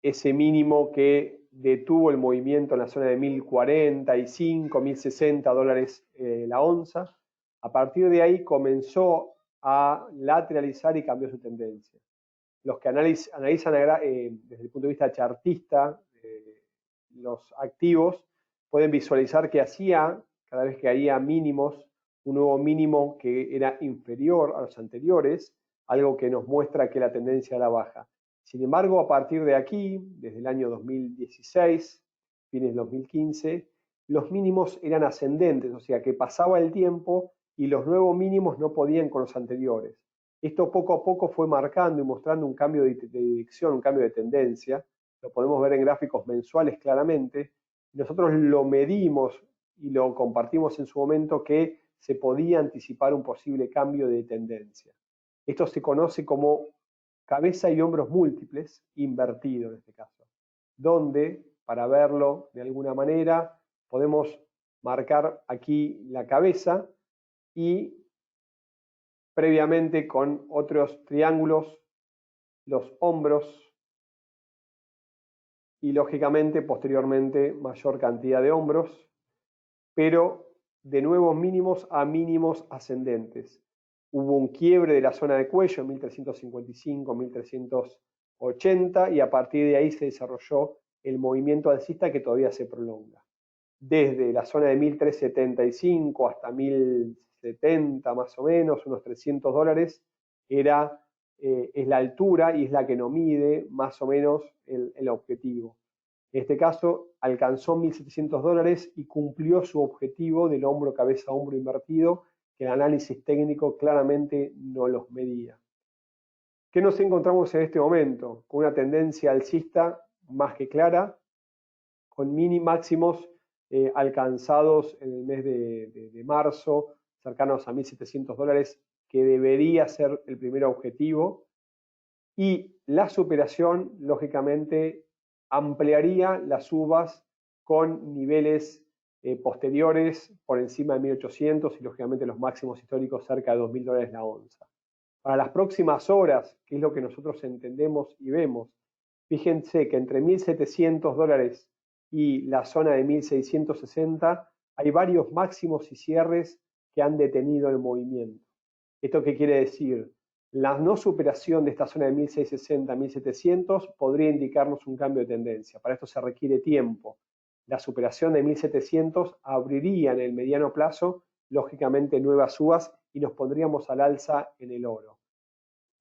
ese mínimo que detuvo el movimiento en la zona de 1045, 1060 dólares la onza. A partir de ahí comenzó a lateralizar y cambió su tendencia. Los que analizan desde el punto de vista chartista, los activos, pueden visualizar que hacía, cada vez que haría mínimos, un nuevo mínimo que era inferior a los anteriores, algo que nos muestra que la tendencia era baja. Sin embargo, a partir de aquí, desde el año 2016, fines del 2015, los mínimos eran ascendentes, o sea que pasaba el tiempo y los nuevos mínimos no podían con los anteriores. Esto poco a poco fue marcando y mostrando un cambio de dirección, un cambio de tendencia. Lo podemos ver en gráficos mensuales claramente. Nosotros lo medimos y lo compartimos en su momento que se podía anticipar un posible cambio de tendencia. Esto se conoce como cabeza y hombros múltiples, invertido en este caso, donde, para verlo de alguna manera, podemos marcar aquí la cabeza y previamente con otros triángulos los hombros y lógicamente posteriormente mayor cantidad de hombros, pero de nuevos mínimos a mínimos ascendentes. Hubo un quiebre de la zona de cuello en 1355, 1380 y a partir de ahí se desarrolló el movimiento alcista que todavía se prolonga. Desde la zona de 1375 hasta 1070 más o menos, unos $300, es la altura y es la que nos mide más o menos el objetivo. En este caso alcanzó $1.700 y cumplió su objetivo del hombro, cabeza, hombro invertido, que el análisis técnico claramente no los medía. ¿Qué nos encontramos en este momento? Con una tendencia alcista más que clara, con mini máximos alcanzados en el mes de marzo, cercanos a $1.700, que debería ser el primer objetivo, y la superación, lógicamente, ampliaría las subas con niveles posteriores por encima de 1.800 y, lógicamente, los máximos históricos cerca de $2.000 la onza. Para las próximas horas, que es lo que nosotros entendemos y vemos, fíjense que entre $1.700 y la zona de 1.660 hay varios máximos y cierres que han detenido el movimiento. ¿Esto qué quiere decir? La no superación de esta zona de 1660, 1700 podría indicarnos un cambio de tendencia. Para esto se requiere tiempo. La superación de 1700 abriría en el mediano plazo, lógicamente, nuevas subas y nos pondríamos al alza en el oro.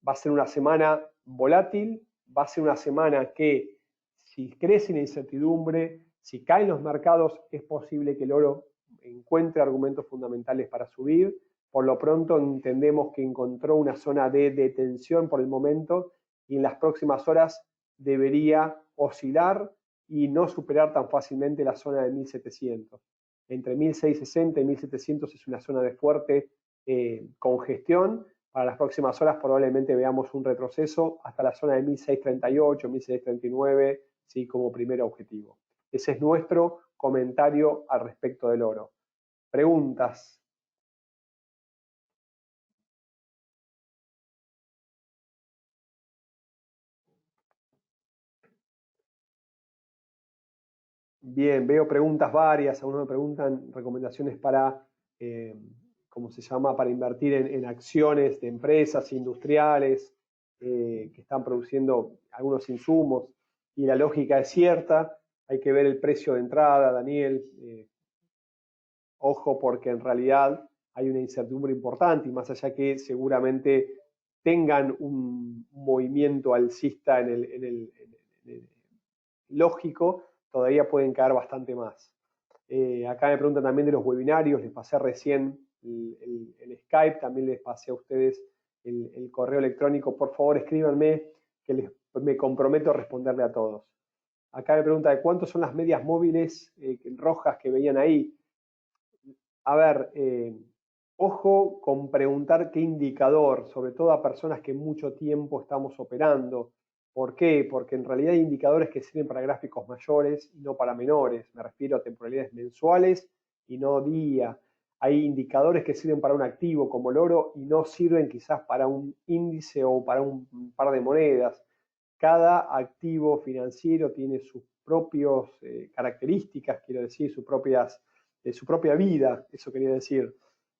Va a ser una semana volátil, va a ser una semana que, si crece la incertidumbre, si caen los mercados, es posible que el oro encuentre argumentos fundamentales para subir. Por lo pronto entendemos que encontró una zona de detención por el momento y en las próximas horas debería oscilar y no superar tan fácilmente la zona de 1700. Entre 1660 y 1700 es una zona de fuerte congestión. Para las próximas horas probablemente veamos un retroceso hasta la zona de 1638, 1639, ¿sí? Como primer objetivo. Ese es nuestro comentario al respecto del oro. Preguntas. Bien, veo preguntas varias. Algunos me preguntan recomendaciones para, ¿cómo se llama?, para invertir en acciones de empresas industriales que están produciendo algunos insumos. Y la lógica es cierta. Hay que ver el precio de entrada, Daniel. Ojo, porque en realidad hay una incertidumbre importante y más allá que seguramente tengan un movimiento alcista en el lógico, todavía pueden caer bastante más. Acá me preguntan también de los webinarios, les pasé recién el Skype, también les pasé a ustedes el correo electrónico. Por favor, escríbanme, que me comprometo a responderle a todos. Acá me pregunta de cuántos son las medias móviles rojas que veían ahí. A ver, ojo con preguntar qué indicador, sobre todo a personas que mucho tiempo estamos operando. ¿Por qué? Porque en realidad hay indicadores que sirven para gráficos mayores y no para menores. Me refiero a temporalidades mensuales y no día. Hay indicadores que sirven para un activo como el oro y no sirven quizás para un índice o para un par de monedas. Cada activo financiero tiene sus propias características, quiero decir, sus propias de su propia vida, eso quería decir.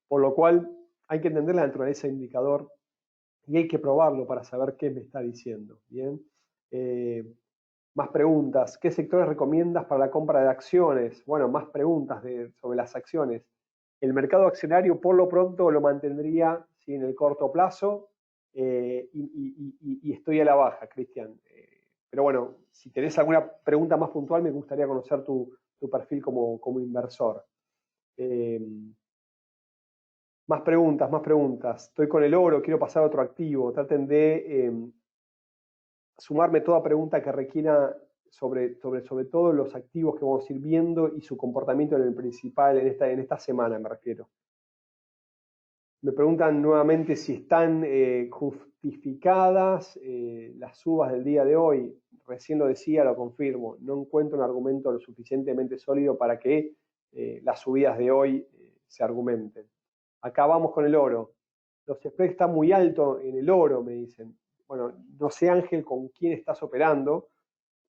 Por lo cual hay que entender la naturaleza del indicador y hay que probarlo para saber qué me está diciendo. Bien. Más preguntas. ¿Qué sectores recomiendas para la compra de acciones? Bueno, más preguntas sobre las acciones. El mercado accionario por lo pronto lo mantendría, ¿sí?, en el corto plazo y estoy a la baja, Cristian. Pero bueno, si tenés alguna pregunta más puntual, me gustaría conocer tu perfil como inversor. Más preguntas, más preguntas. Estoy con el oro, quiero pasar a otro activo. Traten de sumarme toda pregunta que requiera sobre todo los activos que vamos a ir viendo y su comportamiento en el principal en esta semana, me refiero. Me preguntan nuevamente si están justificadas las subas del día de hoy. Recién lo decía, lo confirmo. No encuentro un argumento lo suficientemente sólido para que las subidas de hoy se argumenten. Acá vamos con el oro. Los spreads están muy altos en el oro, me dicen. Bueno, no sé, Ángel, con quién estás operando,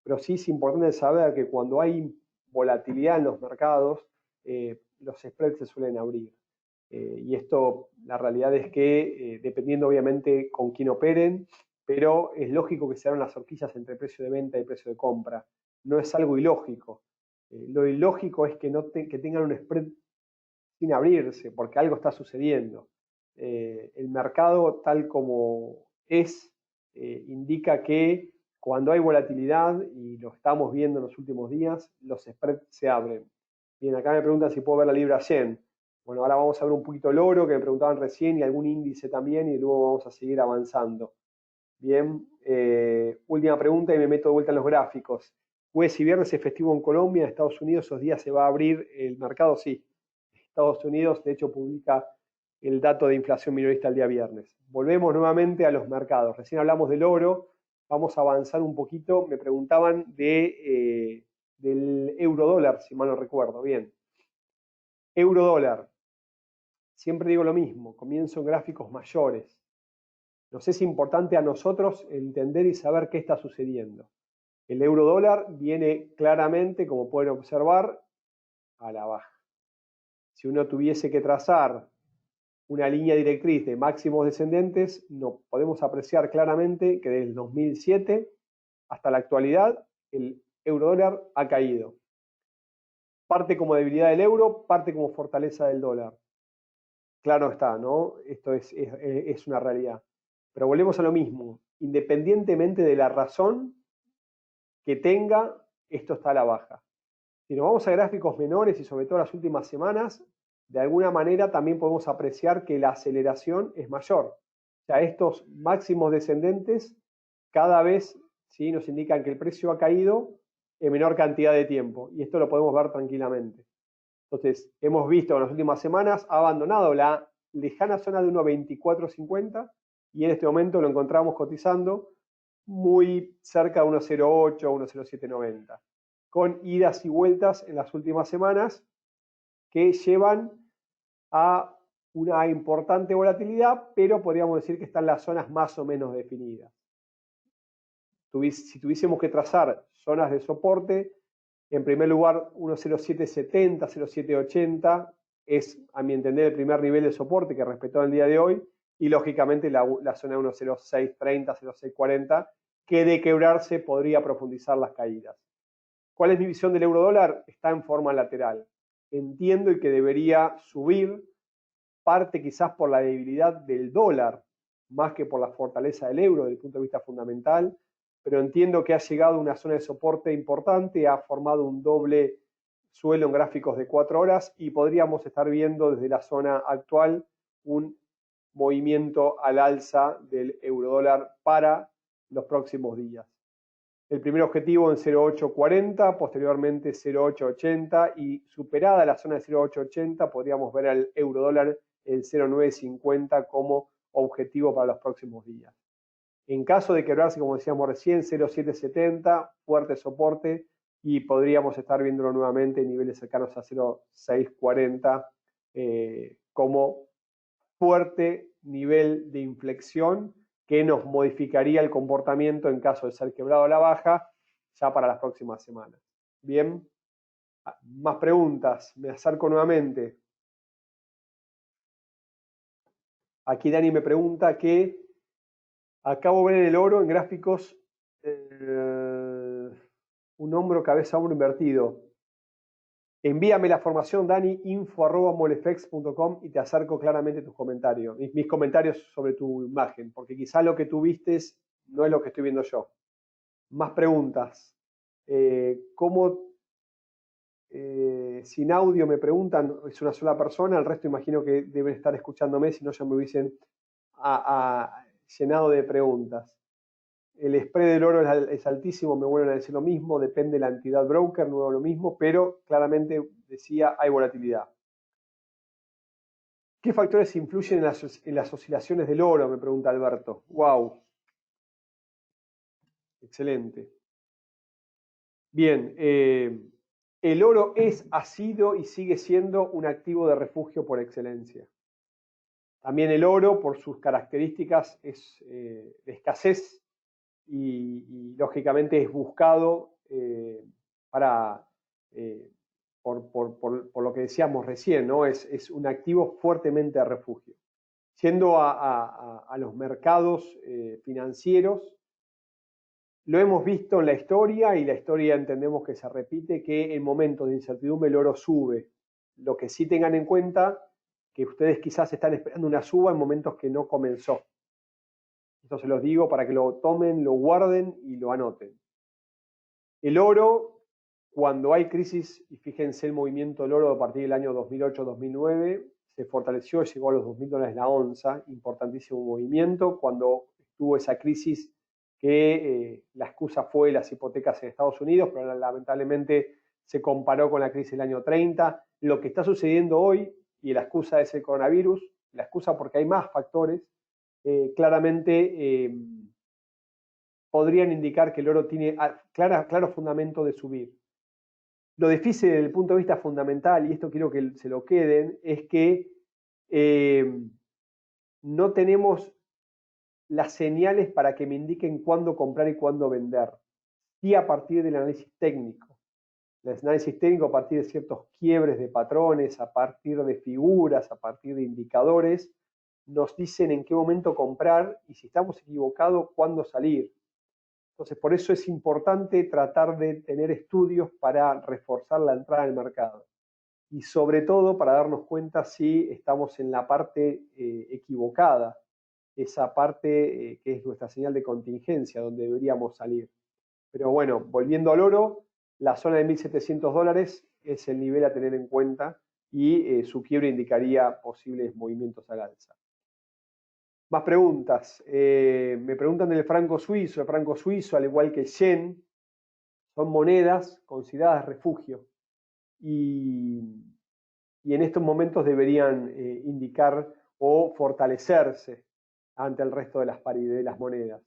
pero sí es importante saber que cuando hay volatilidad en los mercados, los spreads se suelen abrir. Y esto, la realidad es que, dependiendo obviamente con quién operen, pero es lógico que se abran las horquillas entre precio de venta y precio de compra. No es algo ilógico. Lo ilógico es que, que tengan un spread sin abrirse, porque algo está sucediendo. El mercado, tal como es, indica que cuando hay volatilidad, y lo estamos viendo en los últimos días, los spreads se abren. Bien, acá me preguntan si puedo ver la libra yen. Bueno, ahora vamos a ver un poquito el oro, que me preguntaban recién, y algún índice también, y luego vamos a seguir avanzando. Bien, última pregunta y me meto de vuelta en los gráficos. Jueves y viernes es festivo en Colombia, en Estados Unidos esos días se va a abrir el mercado, sí. Estados Unidos, de hecho, publica el dato de inflación minorista el día viernes. Volvemos nuevamente a los mercados. Recién hablamos del oro, vamos a avanzar un poquito. Me preguntaban del euro dólar, si mal no recuerdo. Bien. Euro dólar. Siempre digo lo mismo, comienzo en gráficos mayores. Nos es importante a nosotros entender y saber qué está sucediendo. El euro dólar viene claramente, como pueden observar, a la baja. Si uno tuviese que trazar una línea directriz de máximos descendentes, no podemos apreciar claramente que desde el 2007 hasta la actualidad el euro dólar ha caído. Parte como debilidad del euro, parte como fortaleza del dólar. Claro está, ¿no? Esto es una realidad. Pero volvemos a lo mismo. Independientemente de la razón que tenga, esto está a la baja. Si nos vamos a gráficos menores y sobre todo las últimas semanas, de alguna manera también podemos apreciar que la aceleración es mayor. O sea, estos máximos descendentes cada vez, ¿sí?, nos indican que el precio ha caído en menor cantidad de tiempo. Y esto lo podemos ver tranquilamente. Entonces, hemos visto en las últimas semanas, ha abandonado la lejana zona de 1.2450 y en este momento lo encontramos cotizando muy cerca de 1.08, 1.0790, con idas y vueltas en las últimas semanas que llevan a una importante volatilidad, pero podríamos decir que están las zonas más o menos definidas. Si tuviésemos que trazar zonas de soporte, en primer lugar 1.0770, 0.780 es, a mi entender, el primer nivel de soporte que respetó el día de hoy, y lógicamente la zona 1.0630, 0.640, que de quebrarse podría profundizar las caídas. ¿Cuál es mi visión del euro dólar? Está en forma lateral. Entiendo y que debería subir, parte quizás por la debilidad del dólar, más que por la fortaleza del euro desde el punto de vista fundamental, pero entiendo que ha llegado a una zona de soporte importante, ha formado un doble suelo en gráficos de 4 horas y podríamos estar viendo desde la zona actual un movimiento al alza del euro dólar para los próximos días. El primer objetivo en 0.840, posteriormente 0.880 y superada la zona de 0.880 podríamos ver al euro dólar en 0.950 como objetivo para los próximos días. En caso de quebrarse, como decíamos recién, 0.770, fuerte soporte y podríamos estar viéndolo nuevamente en niveles cercanos a 0.640 como fuerte nivel de inflexión que nos modificaría el comportamiento en caso de ser quebrado a la baja ya para las próximas semanas. Bien, más preguntas, me acerco nuevamente. Aquí Dani me pregunta que acabo de ver en el oro en gráficos un hombro, cabeza, hombro invertido. Envíame la formación, Dani, info@molefex.com y te acerco claramente tus comentarios, mis comentarios sobre tu imagen, porque quizá lo que tú vistes no es lo que estoy viendo yo. Más preguntas. ¿Cómo sin audio me preguntan? Es una sola persona, el resto imagino que deben estar escuchándome, si no ya me hubiesen llenado de preguntas. El spread del oro es altísimo, me vuelven a decir lo mismo, depende de la entidad broker, no es lo mismo, pero claramente decía, hay volatilidad. ¿Qué factores influyen en las oscilaciones del oro? Me pregunta Alberto. ¡Wow! Excelente. Bien, el oro ha sido y sigue siendo un activo de refugio por excelencia. También el oro, por sus características, es de escasez y lógicamente es buscado por lo que decíamos recién, ¿no? Es un activo fuertemente de refugio. Yendo a los mercados financieros, lo hemos visto en la historia y la historia entendemos que se repite, que en momentos de incertidumbre el oro sube. Lo que sí tengan en cuenta que ustedes quizás están esperando una suba en momentos que no comenzó. Esto se los digo para que lo tomen, lo guarden y lo anoten. El oro, cuando hay crisis, y fíjense el movimiento del oro a partir del año 2008-2009, se fortaleció, llegó a los $2.000 la onza, importantísimo movimiento. Cuando estuvo esa crisis, que la excusa fue las hipotecas en Estados Unidos, pero lamentablemente se comparó con la crisis del año 30. Lo que está sucediendo hoy, y la excusa es el coronavirus, la excusa porque hay más factores, claramente podrían indicar que el oro tiene claro fundamento de subir. Lo difícil desde el punto de vista fundamental, y esto quiero que se lo queden, es que no tenemos las señales para que me indiquen cuándo comprar y cuándo vender. Sí, a partir del análisis técnico. El análisis técnico a partir de ciertos quiebres de patrones, a partir de figuras, a partir de indicadores, nos dicen en qué momento comprar y si estamos equivocados, cuándo salir. Entonces, por eso es importante tratar de tener estudios para reforzar la entrada al mercado. Y sobre todo para darnos cuenta si estamos en la parte equivocada, esa parte que es nuestra señal de contingencia, donde deberíamos salir. Pero bueno, volviendo al oro, la zona de $1.700 es el nivel a tener en cuenta y su quiebre indicaría posibles movimientos al alza. Más preguntas. Me preguntan del franco suizo. El franco suizo, al igual que el yen, son monedas consideradas refugio y en estos momentos deberían indicar o fortalecerse ante el resto de las monedas.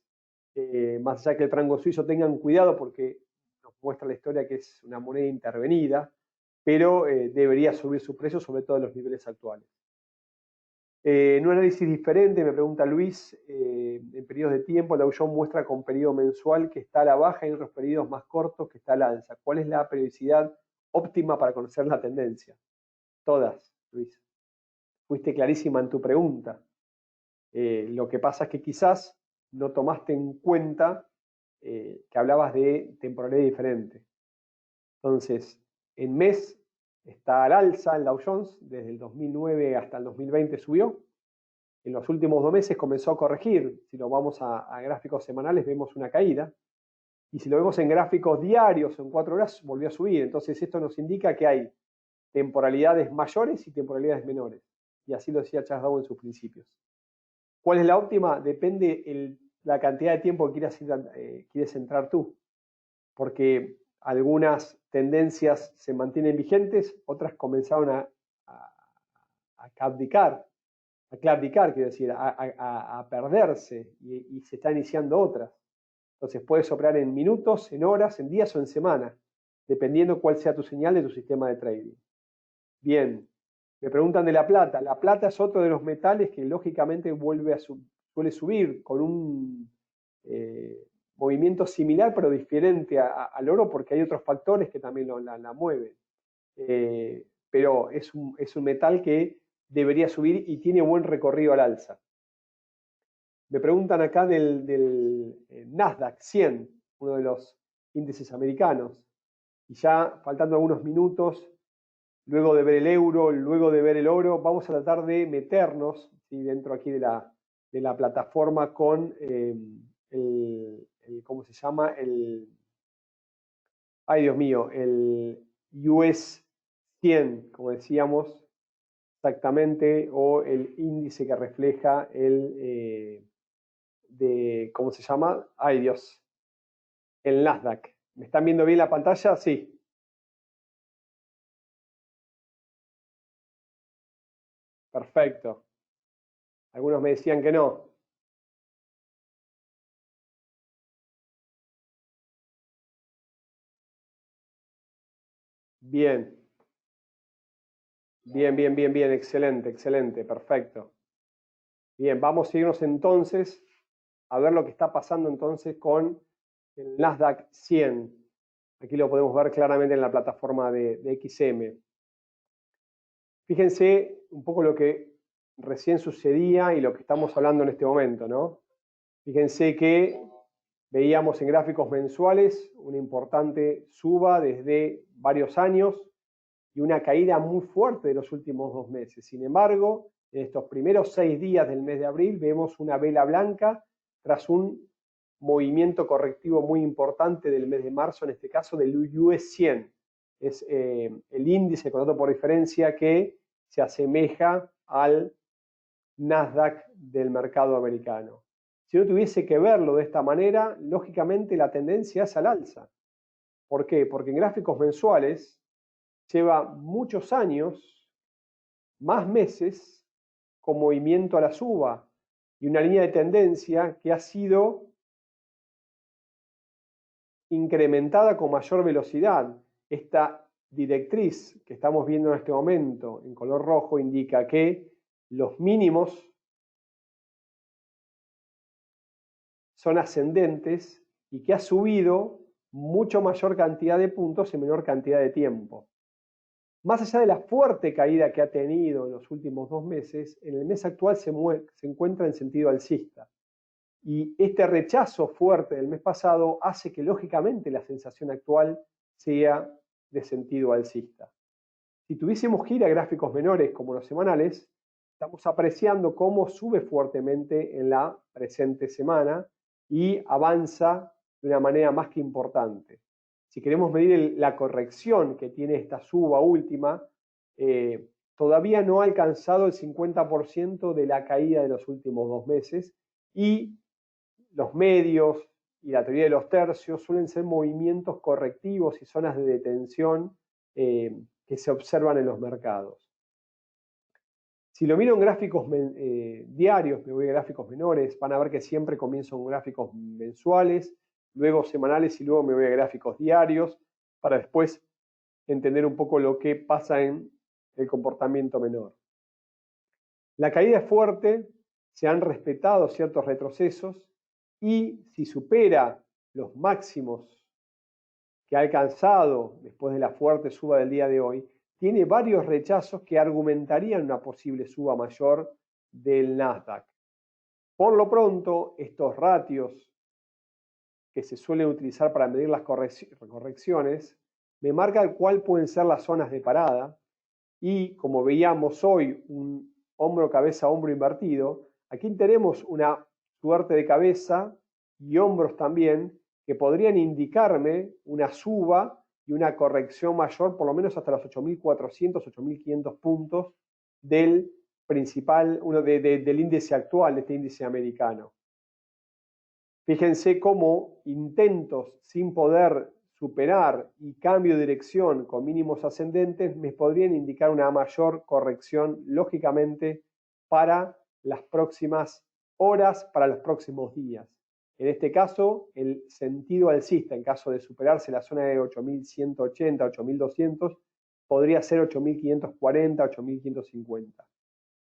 Más allá que el franco suizo tengan cuidado porque nos muestra la historia que es una moneda intervenida, pero debería subir su precio, sobre todo en los niveles actuales. En un análisis diferente, me pregunta Luis, en periodos de tiempo, el Dow Jones muestra con periodo mensual que está a la baja y en otros periodos más cortos que está al alza. ¿Cuál es la periodicidad óptima para conocer la tendencia? Todas, Luis. Fuiste clarísima en tu pregunta. Lo que pasa es que quizás no tomaste en cuenta que hablabas de temporalidad diferente. Entonces, en mes está al alza el Dow Jones, desde el 2009 hasta el 2020 subió. En los últimos 2 meses comenzó a corregir. Si lo vamos a gráficos semanales, vemos una caída. Y si lo vemos en gráficos diarios, en 4 horas, volvió a subir. Entonces, esto nos indica que hay temporalidades mayores y temporalidades menores. Y así lo decía Charles Dow en sus principios. ¿Cuál es la óptima? Depende la cantidad de tiempo que quieres entrar tú. Porque algunas tendencias se mantienen vigentes, otras comenzaron a claudicar, quiero decir, a perderse y se están iniciando otras. Entonces puedes operar en minutos, en horas, en días o en semanas, dependiendo cuál sea tu señal de tu sistema de trading. Bien, me preguntan de la plata. La plata es otro de los metales que lógicamente suele subir con un movimiento similar pero diferente al oro porque hay otros factores que también la mueven. Pero es un metal que debería subir y tiene buen recorrido al alza. Me preguntan acá del Nasdaq 100, uno de los índices americanos. Y ya faltando algunos minutos, luego de ver el euro, luego de ver el oro, vamos a tratar de meternos, ¿sí?, dentro aquí de la plataforma con ¿cómo se llama? Ay, Dios mío, el US 100, como decíamos exactamente, o el índice que refleja ¿cómo se llama? Ay, Dios, el Nasdaq. ¿Me están viendo bien la pantalla? Sí. Perfecto. Algunos me decían que no. Bien. Bien, bien, bien, bien. Excelente, excelente. Perfecto. Bien, vamos a irnos entonces a ver lo que está pasando entonces con el Nasdaq 100. Aquí lo podemos ver claramente en la plataforma de XM. Fíjense un poco lo que recién sucedía y lo que estamos hablando en este momento, ¿no? Fíjense que veíamos en gráficos mensuales una importante suba desde varios años y una caída muy fuerte de los últimos 2 meses. Sin embargo, en estos primeros 6 días del mes de abril vemos una vela blanca tras un movimiento correctivo muy importante del mes de marzo, en este caso del US 100. Es el índice contrato por diferencia que se asemeja al Nasdaq del mercado americano. Si no tuviese que verlo de esta manera, lógicamente la tendencia es al alza. ¿Por qué? Porque en gráficos mensuales lleva muchos años, más meses, con movimiento a la suba y una línea de tendencia que ha sido incrementada con mayor velocidad. Esta directriz que estamos viendo en este momento en color rojo indica que los mínimos son ascendentes y que ha subido mucho mayor cantidad de puntos en menor cantidad de tiempo. Más allá de la fuerte caída que ha tenido en los últimos 2 meses, en el mes actual se encuentra en sentido alcista. Y este rechazo fuerte del mes pasado hace que lógicamente la sensación actual sea de sentido alcista. Si tuviésemos que ir a gráficos menores como los semanales, estamos apreciando cómo sube fuertemente en la presente semana y avanza de una manera más que importante. Si queremos medir la corrección que tiene esta suba última, todavía no ha alcanzado el 50% de la caída de los últimos 2 meses y los medios y la teoría de los tercios suelen ser movimientos correctivos y zonas de detención que se observan en los mercados. Si lo miro en gráficos diarios, me voy a gráficos menores, van a ver que siempre comienzo con gráficos mensuales, luego semanales y luego me voy a gráficos diarios para después entender un poco lo que pasa en el comportamiento menor. La caída es fuerte, se han respetado ciertos retrocesos y si supera los máximos que ha alcanzado después de la fuerte suba del día de hoy, tiene varios rechazos que argumentarían una posible suba mayor del Nasdaq. Por lo pronto, estos ratios que se suelen utilizar para medir las correcciones me marcan cuál pueden ser las zonas de parada y como veíamos hoy un hombro, cabeza, hombro invertido, aquí tenemos una suerte de cabeza y hombros también que podrían indicarme una suba y una corrección mayor, por lo menos hasta los 8.400, 8.500 puntos del principal, del índice actual, de este índice americano. Fíjense cómo intentos sin poder superar y cambio de dirección con mínimos ascendentes me podrían indicar una mayor corrección, lógicamente, para las próximas horas, para los próximos días. En este caso, el sentido alcista, en caso de superarse la zona de 8.180, 8.200, podría ser 8.540, 8.550,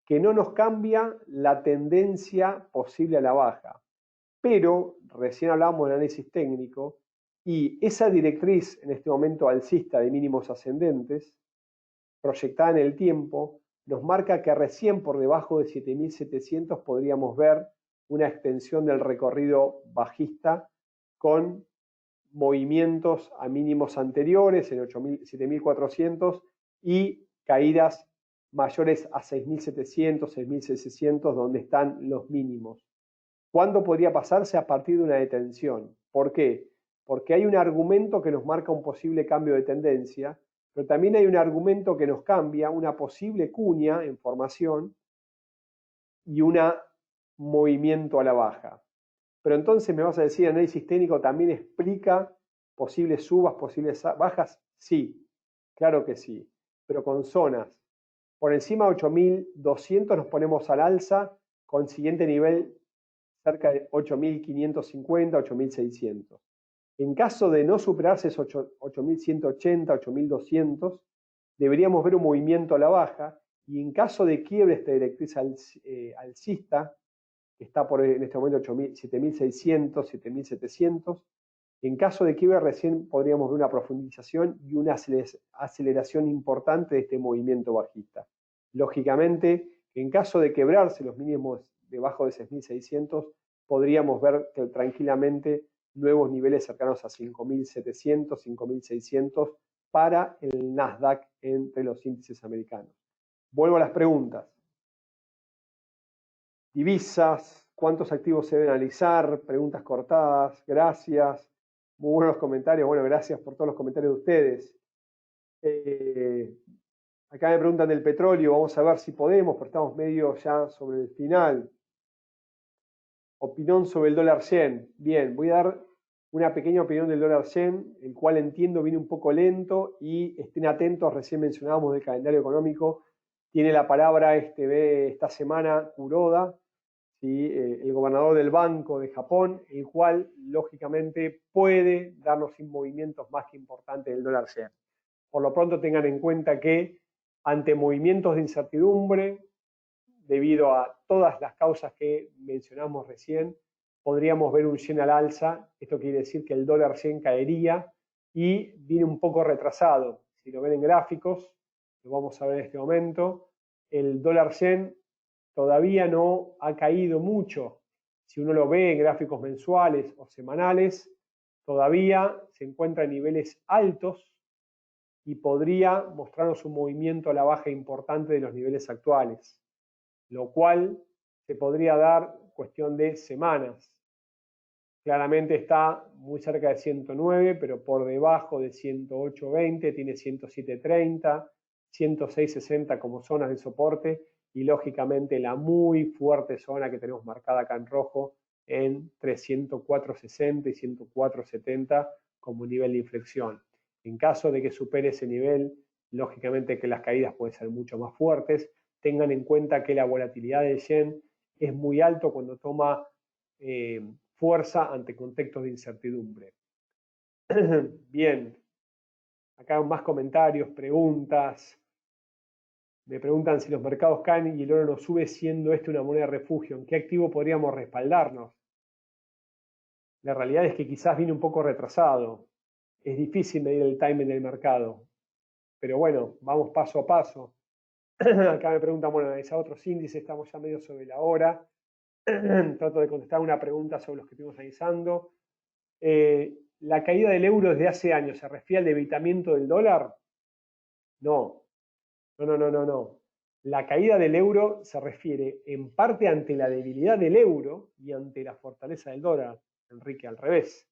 que no nos cambia la tendencia posible a la baja. Pero recién hablábamos de análisis técnico y esa directriz en este momento alcista de mínimos ascendentes, proyectada en el tiempo, nos marca que recién por debajo de 7.700 podríamos ver una extensión del recorrido bajista con movimientos a mínimos anteriores en 7.400 y caídas mayores a 6.700, 6.600, donde están los mínimos. ¿Cuándo podría pasarse? A partir de una detención. ¿Por qué? Porque hay un argumento que nos marca un posible cambio de tendencia, pero también hay un argumento que nos cambia una posible cuña en formación y un movimiento a la baja. Pero entonces me vas a decir, análisis técnico también explica posibles subas, posibles bajas. Sí, claro que sí, pero con zonas. Por encima de 8.200 nos ponemos al alza con siguiente nivel cerca de 8.550, 8.600. En caso de no superarse esos 8.180, 8.200, deberíamos ver un movimiento a la baja y en caso de quiebre esta directriz alcista, que está en este momento 7.600, 7.700, en caso de quiebre recién podríamos ver una profundización y una aceleración importante de este movimiento bajista. Lógicamente, en caso de quebrarse los mínimos debajo de 6.600, podríamos ver que tranquilamente nuevos niveles cercanos a 5.700, 5.600 para el Nasdaq entre los índices americanos. Vuelvo a las preguntas. Divisas, ¿cuántos activos se deben analizar? Preguntas cortadas, gracias. Muy buenos comentarios, bueno, gracias por todos los comentarios de ustedes. Acá me preguntan del petróleo, vamos a ver si podemos, pero estamos medio ya sobre el final. Opinión sobre el dólar yen. Bien, voy a dar una pequeña opinión del dólar yen, el cual entiendo viene un poco lento y estén atentos, recién mencionábamos del calendario económico, tiene la palabra esta semana Kuroda, ¿sí? El gobernador del Banco de Japón, el cual lógicamente puede darnos movimientos más que importantes del dólar yen. Por lo pronto tengan en cuenta que ante movimientos de incertidumbre, debido a todas las causas que mencionamos recién, podríamos ver un yen al alza. Esto quiere decir que el dólar yen caería y viene un poco retrasado. Si lo ven en gráficos, lo vamos a ver en este momento, el dólar yen todavía no ha caído mucho. Si uno lo ve en gráficos mensuales o semanales, todavía se encuentra en niveles altos y podría mostrarnos un movimiento a la baja importante de los niveles actuales, lo cual se podría dar cuestión de semanas. Claramente está muy cerca de 109, pero por debajo de 108.20, tiene 107.30, 106.60 como zonas de soporte y lógicamente la muy fuerte zona que tenemos marcada acá en rojo entre 104.60 y 104.70 como nivel de inflexión. En caso de que supere ese nivel, lógicamente que las caídas pueden ser mucho más fuertes. Tengan en cuenta que la volatilidad del yen es muy alto cuando toma fuerza ante contextos de incertidumbre. Bien, acá más comentarios, preguntas. Me preguntan si los mercados caen y el oro no sube, siendo este una moneda de refugio. ¿En qué activo podríamos respaldarnos? La realidad es que quizás viene un poco retrasado. Es difícil medir el timing del mercado. Pero bueno, vamos paso a paso. Acá me preguntan, bueno, analizar otros índices, estamos ya medio sobre la hora. Trato de contestar una pregunta sobre los que estuvimos analizando. ¿La caída del euro desde hace años se refiere al debilitamiento del dólar? No, no. La caída del euro se refiere en parte ante la debilidad del euro y ante la fortaleza del dólar. Enrique, al revés.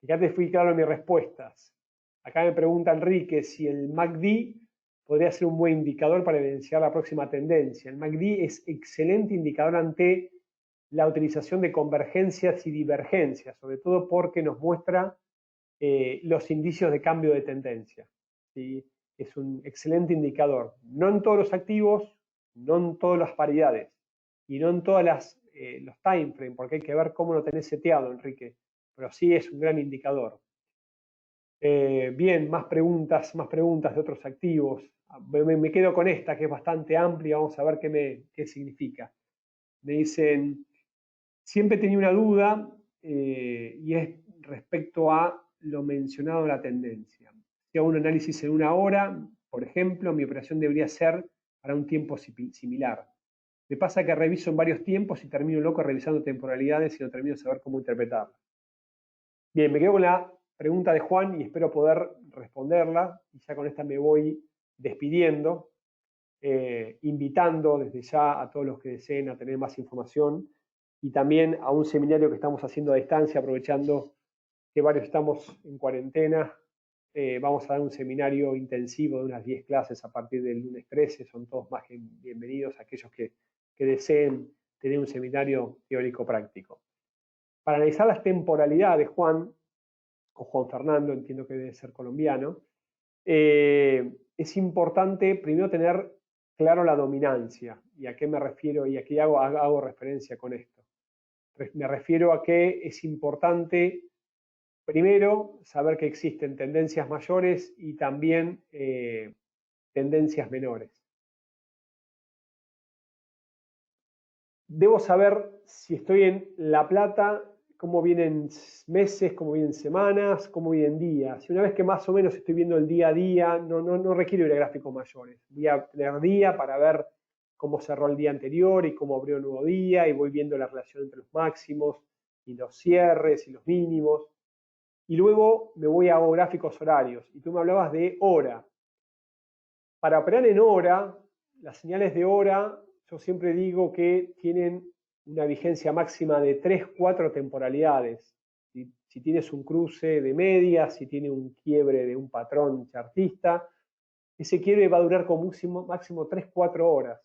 Fíjate, fui claro en mis respuestas. Acá me pregunta Enrique si el MACD podría ser un buen indicador para evidenciar la próxima tendencia. El MACD es excelente indicador ante la utilización de convergencias y divergencias, sobre todo porque nos muestra los indicios de cambio de tendencia. ¿Sí? Es un excelente indicador. No en todos los activos, no en todas las paridades y no en todos los time frames, porque hay que ver cómo lo tenés seteado, Enrique. Pero sí es un gran indicador. Bien, más preguntas de otros activos. Me quedo con esta que es bastante amplia, vamos a ver qué significa. Me dicen, siempre tenía una duda y es respecto a lo mencionado en la tendencia. Si hago un análisis en una hora, por ejemplo, mi operación debería ser para un tiempo similar. Me pasa que reviso en varios tiempos y termino loco revisando temporalidades y no termino de saber cómo interpretarlas. Bien, me quedo con la pregunta de Juan y espero poder responderla. Y ya con esta me voy despidiendo, invitando desde ya a todos los que deseen a tener más información y también a un seminario que estamos haciendo a distancia, aprovechando que varios estamos en cuarentena. Vamos a dar un seminario intensivo de unas 10 clases a partir del lunes 13. Son todos más que bienvenidos aquellos que deseen tener un seminario teórico práctico. Para analizar las temporalidades, Juan, o Juan Fernando, entiendo que debe ser colombiano, es importante primero tener claro la dominancia. ¿Y a qué me refiero? Y aquí hago referencia con esto. Me refiero a que es importante, primero, saber que existen tendencias mayores y también tendencias menores. Debo saber si estoy en La Plata, cómo vienen meses, cómo vienen semanas, cómo vienen días. Y una vez que más o menos estoy viendo el día a día, no requiero ir a gráficos mayores. Voy a tener día para ver cómo cerró el día anterior y cómo abrió el nuevo día, y voy viendo la relación entre los máximos y los cierres y los mínimos. Y luego me voy a gráficos horarios. Y tú me hablabas de hora. Para operar en hora, las señales de hora, yo siempre digo que tienen una vigencia máxima de 3-4 temporalidades. Si tienes un cruce de medias, si tiene un quiebre de un patrón chartista, ese quiebre va a durar como máximo 3-4 horas.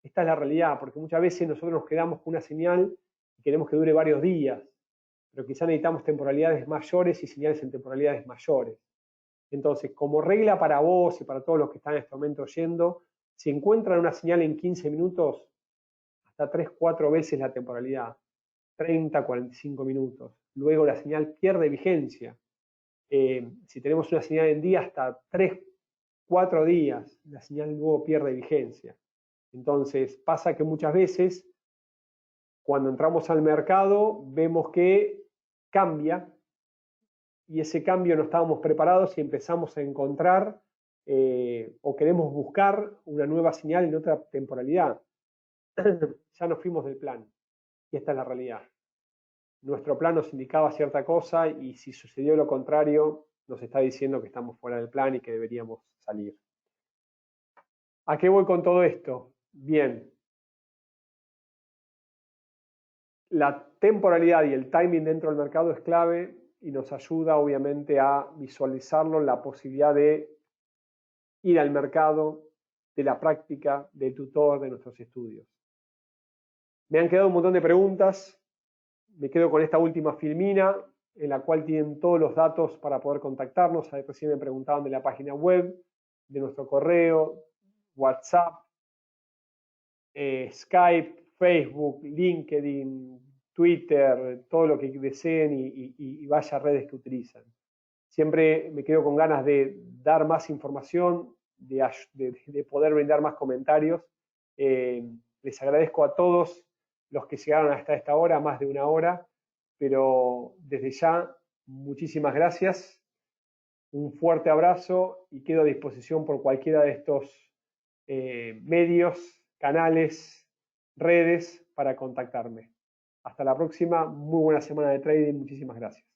Esta es la realidad, porque muchas veces nosotros nos quedamos con una señal y queremos que dure varios días, pero quizá necesitamos temporalidades mayores y señales en temporalidades mayores. Entonces, como regla para vos y para todos los que están en este momento oyendo, si encuentran una señal en 15 minutos, hasta 3-4 veces la temporalidad, 30-45 minutos. Luego la señal pierde vigencia. Si tenemos una señal en día, hasta 3-4 días, la señal luego pierde vigencia. Entonces, pasa que muchas veces, cuando entramos al mercado, vemos que cambia y ese cambio no estábamos preparados y empezamos a encontrar o queremos buscar una nueva señal en otra temporalidad. Ya nos fuimos del plan y esta es la realidad. Nuestro plan nos indicaba cierta cosa y si sucedió lo contrario, nos está diciendo que estamos fuera del plan y que deberíamos salir. ¿A qué voy con todo esto? Bien, la temporalidad y el timing dentro del mercado es clave y nos ayuda obviamente a visualizarlo, la posibilidad de ir al mercado, de la práctica, del tutor, de nuestros estudios. Me han quedado un montón de preguntas. me quedo con esta última filmina en la cual tienen todos los datos para poder contactarnos. Recién me preguntaban de la página web, de nuestro correo, WhatsApp, Skype, Facebook, LinkedIn, Twitter, todo lo que deseen y vaya redes que utilizan. Siempre me quedo con ganas de dar más información, de poder brindar más comentarios. Les agradezco a todos los que llegaron hasta esta hora, más de una hora, pero desde ya, muchísimas gracias, un fuerte abrazo y quedo a disposición por cualquiera de estos medios, canales, redes para contactarme. Hasta la próxima, muy buena semana de trading, muchísimas gracias.